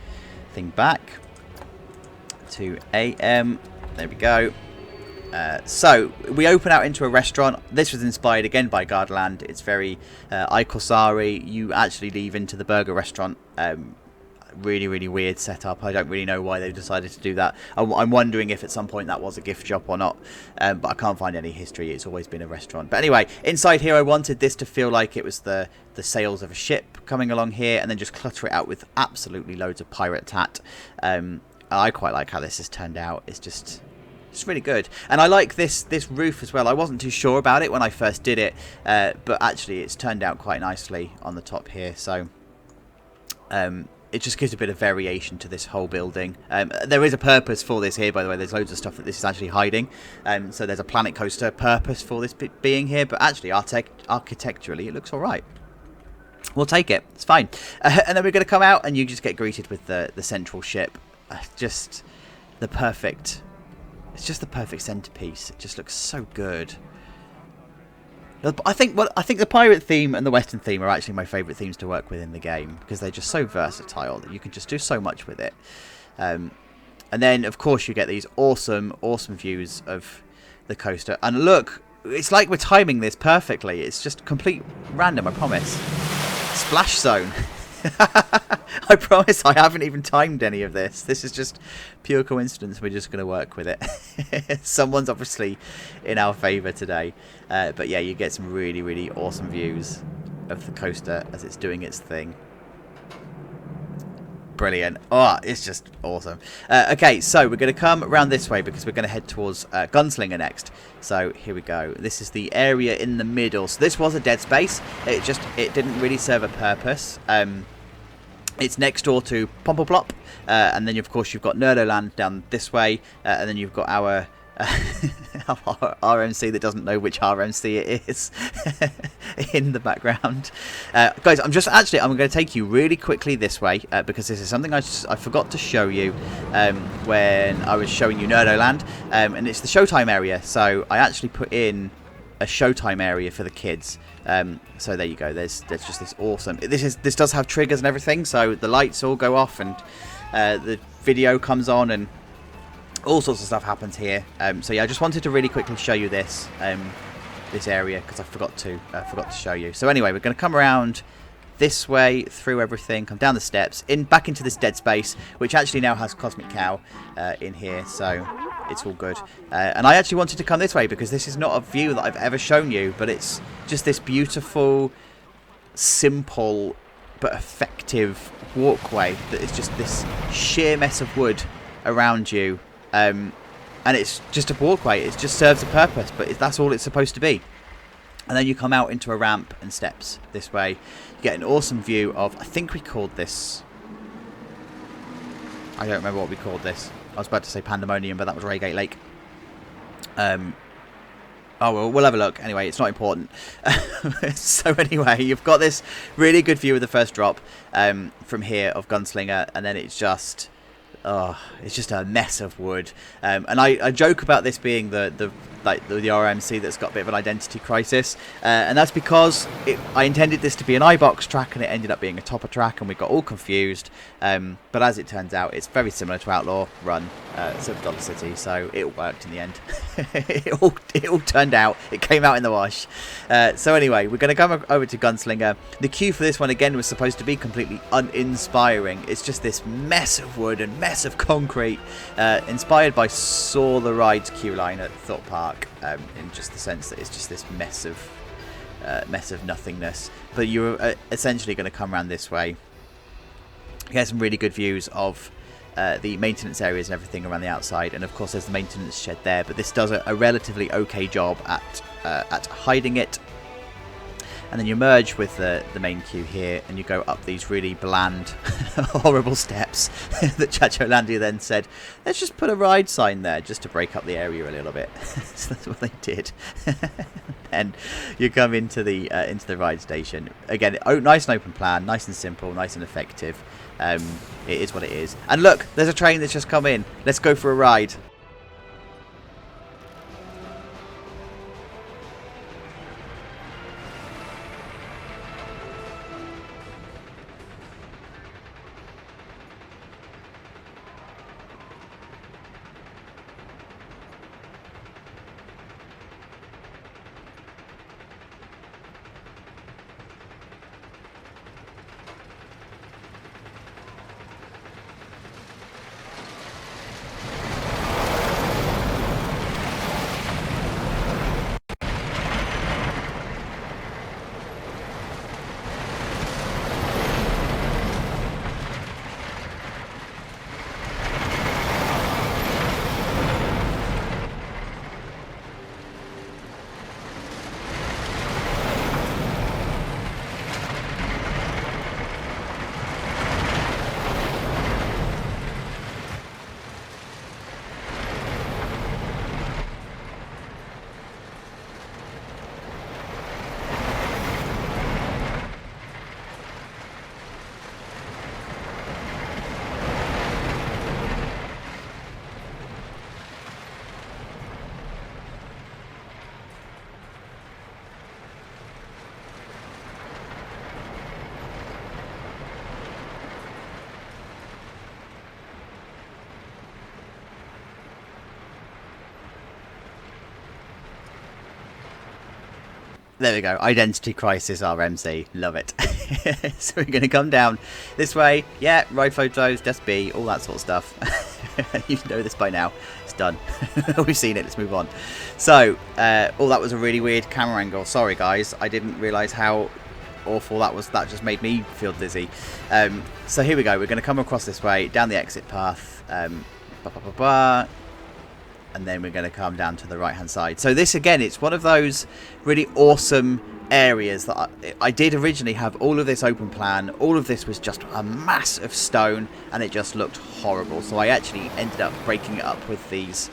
thing back to AM. There we go. So we open out into a restaurant. This was inspired again by Nerdoland. It's very Icosari. You actually leave into the burger restaurant. Really weird setup. I don't really know why they've decided to do that. I'm wondering if at some point that was a gift shop or not, but I can't find any history. It's always been a restaurant. But anyway, inside here I wanted this to feel like it was the sails of a ship coming along here, and then just clutter it out with absolutely loads of pirate tat. I quite like how this has turned out. It's really good. And I like this roof as well. I wasn't too sure about it when I first did it, but actually it's turned out quite nicely on the top here. So it just gives a bit of variation to this whole building. There is a purpose for this here, by the way. There's loads of stuff that this is actually hiding. So there's a planet coaster purpose for this being here, but actually architecturally it looks all right. We'll take it. It's fine. And then we're going to come out and you just get greeted with the central ship. Just the perfect... It's just the perfect centerpiece. It just looks so good. I think the pirate theme and the western theme are actually my favourite themes to work with in the game, because they're just so versatile that you can just do so much with it. And then, of course, you get these awesome views of the coaster. And look, it's like we're timing this perfectly. It's just complete random, I promise. Splash zone. I promise I haven't even timed any of this. This is just pure coincidence. We're just going to work with it. Someone's obviously in our favour today. But yeah, you get some really awesome views of the coaster as it's doing its thing. Brilliant. Oh, it's just awesome. Okay, so we're going to come around this way because we're going to head towards Gunslinger next. So here we go. This is the area in the middle. So this was a dead space. It didn't really serve a purpose. It's next door to Plomplepop, and then of course you've got Nerdoland down this way, and then you've got our RMC that doesn't know which RMC it is in the background. Guys, I'm going to take you really quickly this way because this is something I forgot to show you when I was showing you Nerdoland, and it's the Showtime area. So I actually put in showtime area for the kids. So there you go. There's just this awesome. This does have triggers and everything, so the lights all go off and the video comes on and all sorts of stuff happens here. So yeah, I just wanted to really quickly show you this this area because I forgot to show you. So anyway, we're going to come around this way through everything, come down the steps, back into this dead space, which actually now has Cosmic Cow in here, so it's all good. And I actually wanted to come this way because this is not a view that I've ever shown you, but it's just this beautiful, simple, but effective walkway that is just this sheer mess of wood around you. And it's just a walkway. It just serves a purpose, but that's all it's supposed to be. And then you come out into a ramp and steps this way. You get an awesome view of, I think we called this, I don't remember what we called this. I was about to say Pandemonium, but that was Reigate Lake. Oh, well, we'll have a look. Anyway, it's not important. So anyway, you've got this really good view of the first drop from here of Gunslinger, and then it's just a mess of wood. And I joke about this being the RMC that's got a bit of an identity crisis, and that's because I intended this to be an iBox track and it ended up being a topper track and we got all confused, but as it turns out it's very similar to Outlaw Run, Silver Dollar City, so it worked in the end. it all turned out, it came out in the wash. So anyway, we're going to come over to Gunslinger. The queue for this one again was supposed to be completely uninspiring. It's just this mess of wood and mess of concrete, inspired by Saw the Ride's queue line at Thorpe Park. In just the sense that it's just this mess of nothingness. But you're essentially going to come around this way. You get some really good views of the maintenance areas and everything around the outside, and of course there's the maintenance shed there. But this does a relatively okay job at hiding it. And then you merge with the main queue here, and you go up these really bland, horrible steps that ChachoLandia then said, let's just put a ride sign there just to break up the area a little bit. So that's what they did. And you come into the ride station. Again, nice and open plan, nice and simple, nice and effective. It is what it is. And look, there's a train that's just come in. Let's go for a ride. There we go. Identity crisis RMC. Love it. So we're going to come down this way. Yeah, ride photos, just be, all that sort of stuff. You know this by now. It's done. We've seen it. Let's move on. So, that was a really weird camera angle. Sorry, guys. I didn't realise how awful that was. That just made me feel dizzy. So here we go. We're going to come across this way, down the exit path. And then we're going to come down to the right hand side. So this again, it's one of those really awesome areas that I did originally have all of this open plan. All of this was just a mass of stone and it just looked horrible. So I actually ended up breaking it up with these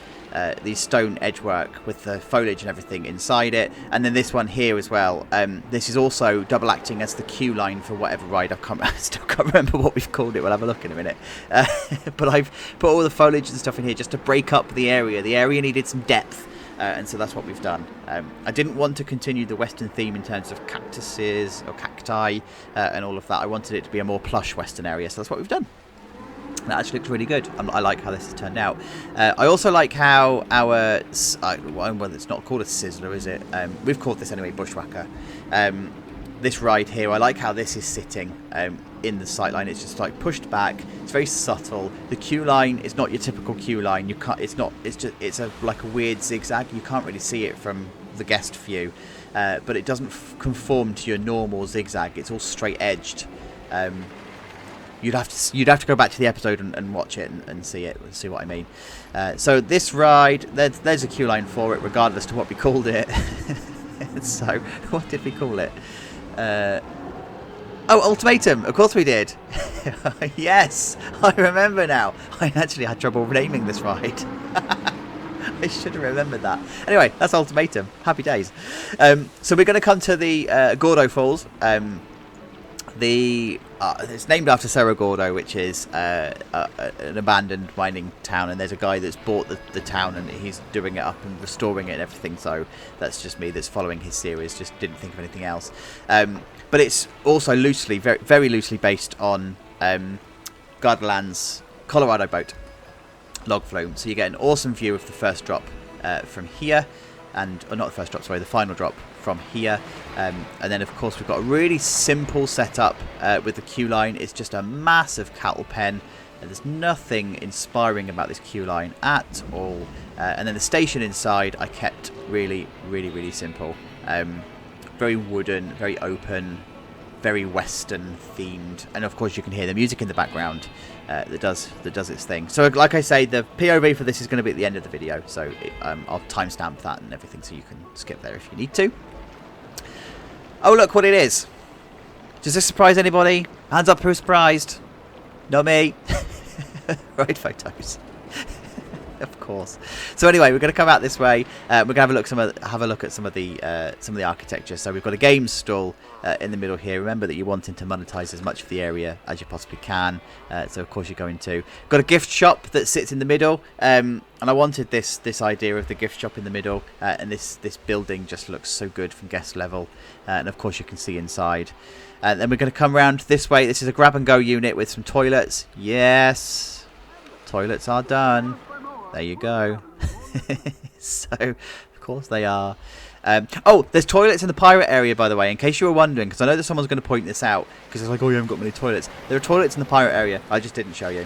stone edgework with the foliage and everything inside it. And then this one here as well. This is also double acting as the queue line for whatever ride. I still can't remember what we've called it. We'll have a look in a minute. But I've put all the foliage and stuff in here just to break up the area. The area needed some depth. and so that's what we've done. I didn't want to continue the western theme in terms of cactuses or cacti and all of that. I wanted it to be a more plush western area, so that's what we've done. That actually looks really good. I like how this has turned out. I also like how our... well, it's not called a sizzler, is it? We've called this anyway, bushwhacker. This ride here, I like how this is sitting in the sightline. It's just like pushed back. It's very subtle. The queue line is not your typical queue line. You can't. It's not. It's just. It's like a weird zigzag. You can't really see it from the guest view, but it doesn't conform to your normal zigzag. It's all straight edged. You'd have to go back to the episode and watch it and see it and see what I mean. So this ride, there's a queue line for it, regardless to what we called it. So what did we call it? Oh, Ultimatum! Of course we did! Yes! I remember now! I actually had trouble naming this ride. I should have remembered that. Anyway, that's Ultimatum. Happy days. So we're going to come to the Gordo Falls. It's named after Cerro Gordo, which is an abandoned mining town, and there's a guy that's bought the town and he's doing it up and restoring it and everything, so that's just me that's following his series, just didn't think of anything else. But it's also loosely, very, very loosely based on Gardaland's Colorado boat, Log Flume, so you get an awesome view of the first drop from here, or not the first drop, sorry, the final drop from here, and then of course we've got a really simple setup with the queue line. It's just a massive cattle pen, and there's nothing inspiring about this queue line at all. And then the station inside I kept really, really, really simple, very wooden, very open, very western themed, and of course you can hear the music in the background that does its thing. So like I say, the POV for this is going to be at the end of the video, so I'll timestamp that and everything, so you can skip there if you need to. Oh, look what it is. Does this surprise anybody? Hands up who's surprised. Not me. Right, photos. Of course. So anyway, we're going to come out this way. We're going to have a look at some of the architecture. So we've got a games stall in the middle here. Remember that you're wanting to monetize as much of the area as you possibly can. So of course you're going to. Got a gift shop that sits in the middle. And I wanted this idea of the gift shop in the middle. And this building just looks so good from guest level. And of course you can see inside. And then we're going to come around this way. This is a grab and go unit with some toilets. Yes, toilets are done. There you go. So, of course they are. Oh, there's toilets in the pirate area, by the way, in case you were wondering, because I know that someone's going to point this out, because it's like, oh, you haven't got many toilets. There are toilets in the pirate area. I just didn't show you.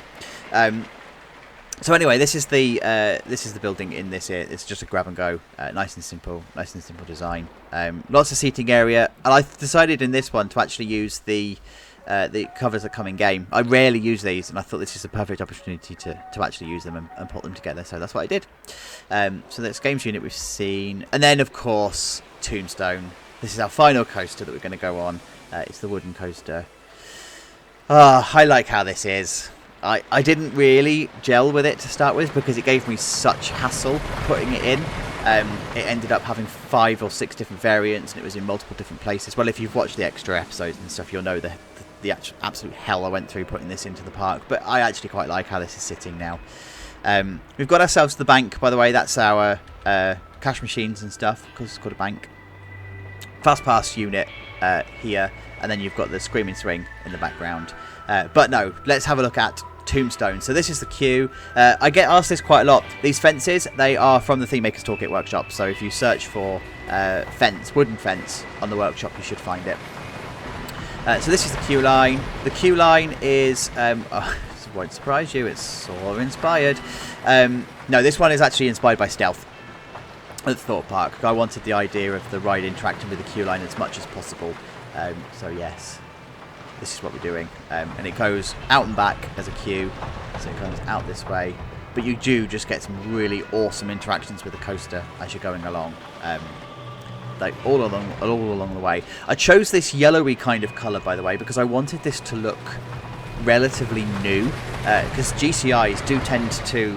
So anyway, this is the building in this here. It's just a grab and go, nice and simple design. Lots of seating area, and I decided in this one to actually use the covers that come in game. I rarely use these, and I thought this is a perfect opportunity to actually use them and put them together, so that's what I did. So that's games unit we've seen, and then of course Tombstone. This is our final coaster that we're going to go on. It's the wooden coaster. I like how this is. I didn't really gel with it to start with because it gave me such hassle putting it in. It ended up having 5 or 6 different variants, and it was in multiple different places. Well, if you've watched the extra episodes and stuff, you'll know the absolute hell I went through putting this into the park. But I actually quite like how this is sitting now. We've got ourselves the bank, by the way. That's our cash machines and stuff, because it's called a bank. Fast pass unit here, and then you've got the screaming swing in the background. But no, let's have a look at Tombstone. So this is the queue. I get asked this quite a lot. These fences, they are from the Theme Makers Toolkit workshop. So if you search for wooden fence on the workshop, you should find it. So this is the queue line. The queue line is, this won't surprise you, it's so inspired. No, this one is actually inspired by Stealth at Thorpe Park. I wanted the idea of the ride interacting with the queue line as much as possible. So yes, this is what we're doing. And it goes out and back as a queue, so it comes out this way. But you do just get some really awesome interactions with the coaster as you're going along. Like all along the way. I chose this yellowy kind of colour, by the way, because I wanted this to look relatively new, because GCIs do tend to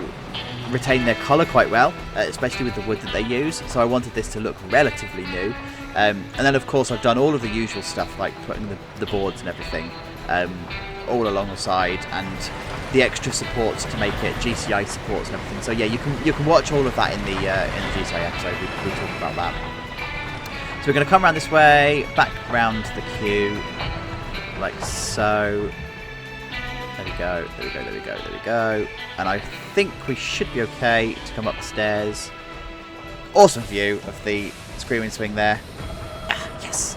retain their colour quite well, especially with the wood that they use, so I wanted this to look relatively new. And then of course I've done all of the usual stuff like putting the boards and everything all along the side, and the extra supports to make it GCI supports and everything. So yeah, you can watch all of that in the GCI episode. We talk about that. So we're going to come around this way, back round the queue, like so. There we go, there we go, there we go, there we go. And I think we should be okay to come up the stairs. Awesome view of the Screaming Swing there. Ah, yes.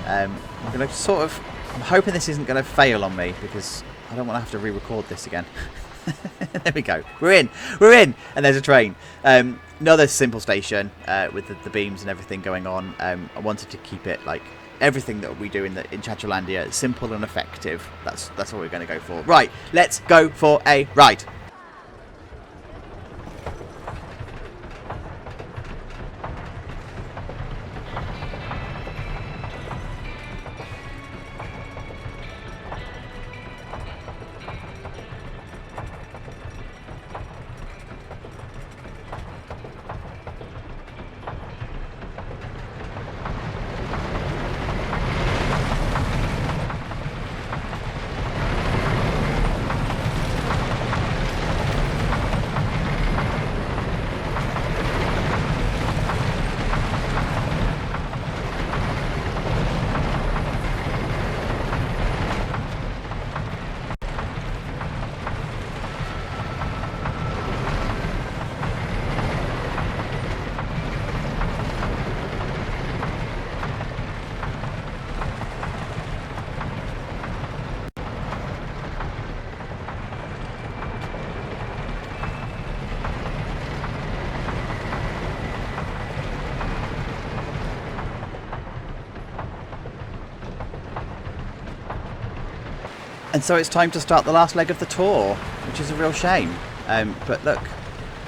I'm going to sort of... I'm hoping this isn't going to fail on me, because I don't want to have to re-record this again. There we go. We're in. We're in. And there's a train. Another simple station with the beams and everything going on. I wanted to keep it like everything that we do in ChachoLandia simple and effective. That's what we're going to go for. Right. Let's go for a ride. And so it's time to start the last leg of the tour, which is a real shame. But look,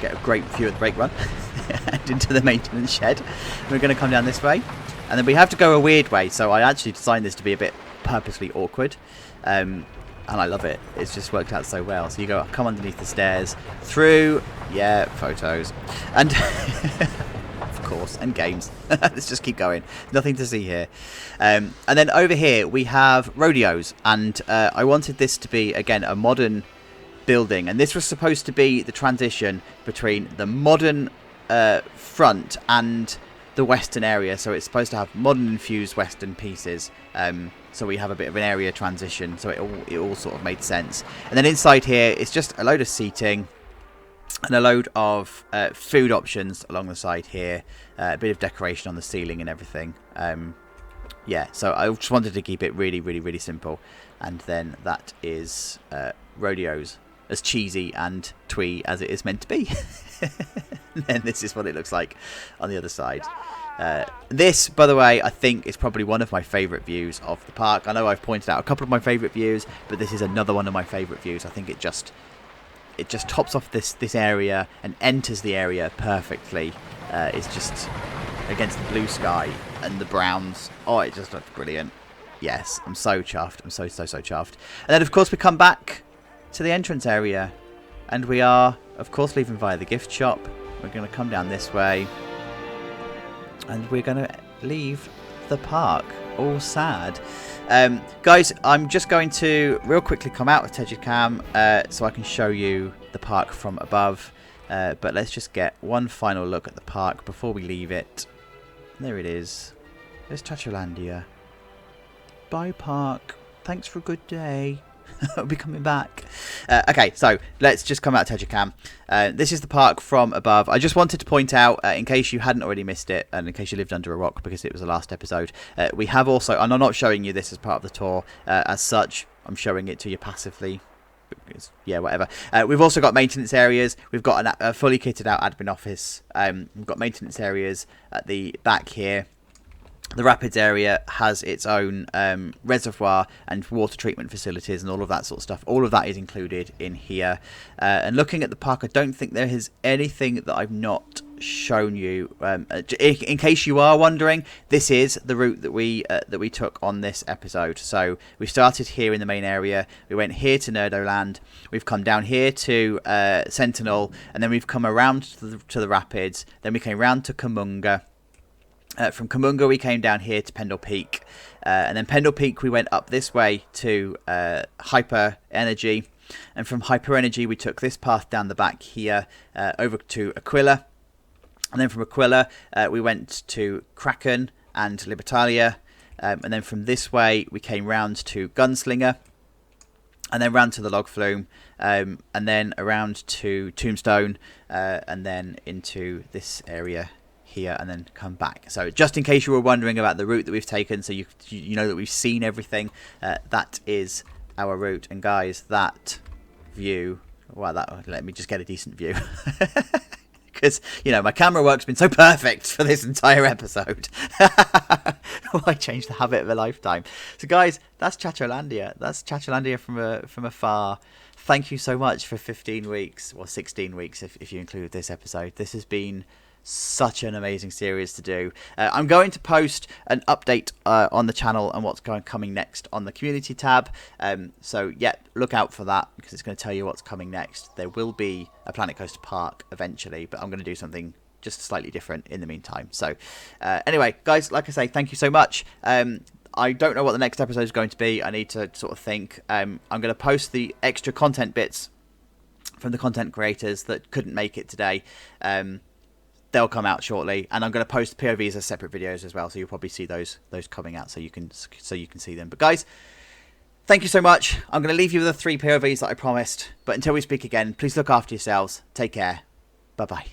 get a great view of the brake run and into the maintenance shed. We're going to come down this way, and then we have to go a weird way. So I actually designed this to be a bit purposely awkward, and I love it. It's just worked out so well. So you come underneath the stairs, through, yeah, photos, and of course, and games. Let's just keep going. Nothing to see here. And then over here we have rodeos, and I wanted this to be, again, a modern building, and this was supposed to be the transition between the modern front and the western area. So it's supposed to have modern infused western pieces, so we have a bit of an area transition, so it all sort of made sense. And then inside here it's just a load of seating and a load of food options along the side here, a bit of decoration on the ceiling and everything. Yeah, so I just wanted to keep it really, really, really simple. And then that is rodeos, as cheesy and twee as it is meant to be. And then this is what it looks like on the other side. This, by the way, I think is probably one of my favourite views of the park. I know I've pointed out a couple of my favourite views, but this is another one of my favourite views. I think it just tops off this area and enters the area perfectly. It's just against the blue sky and the browns. Oh, it just looks brilliant. Yes, I'm so chuffed. I'm so chuffed. And then, of course, we come back to the entrance area, and we are, of course, leaving via the gift shop. We're going to come down this way, and we're going to leave the park. All sad. Guys, I'm just going to real quickly come out with tegidcam so I can show you the park from above. But let's just get one final look at the park before we leave it. There it is. There's ChachoLandia. Bye, park. Thanks for a good day. I'll be coming back. Okay, so let's just come out tegidcam. This is the park from above. I just wanted to point out, in case you hadn't already missed it, and in case you lived under a rock because it was the last episode, we have also, and I'm not showing you this as part of the tour as such, I'm showing it to you passively. Because, yeah, whatever. We've also got maintenance areas. We've got a fully kitted out admin office. We've got maintenance areas at the back here. The Rapids area has its own reservoir and water treatment facilities and all of that sort of stuff. All of that is included in here. And looking at the park, I don't think there is anything that I've not shown you. In case you are wondering, this is the route that we took on this episode. So we started here in the main area. We went here to Nerdoland. We've come down here to Sentinel, and then we've come around to the Rapids. Then we came round to Kumunga. From Kumunga we came down here to Pendle Peak, and then Pendle Peak we went up this way to Hyper Energy, and from Hyper Energy we took this path down the back here over to Aquila, and then from Aquila we went to Kraken and Libertalia, and then from this way we came round to Gunslinger, and then round to the Log Flume, and then around to Tombstone, and then into this area here, and then come back. So just in case you were wondering about the route that we've taken, so you know that we've seen everything, that is our route. And guys, that view, well, that let me just get a decent view. Because, you know, my camera work's been so perfect for this entire episode. Why change the habit of a lifetime? So, guys, that's ChachoLandia. That's ChachoLandia from afar. Thank you so much for 15 weeks, or 16 weeks if you include this episode. This has been such an amazing series to do. I'm going to post an update on the channel and what's coming next on the community tab. So yeah, look out for that, because it's going to tell you what's coming next. There will be a Planet Coaster Park eventually, but I'm going to do something just slightly different in the meantime. So anyway, guys, like I say, thank you so much. I don't know what the next episode is going to be. I need to sort of think. I'm going to post the extra content bits from the content creators that couldn't make it today. They'll come out shortly, and I'm going to post POVs as separate videos as well, so you'll probably see those coming out, so you can see them. But guys, thank you so much. I'm going to leave you with the 3 POVs that I promised, but until we speak again, please look after yourselves. Take care. Bye bye.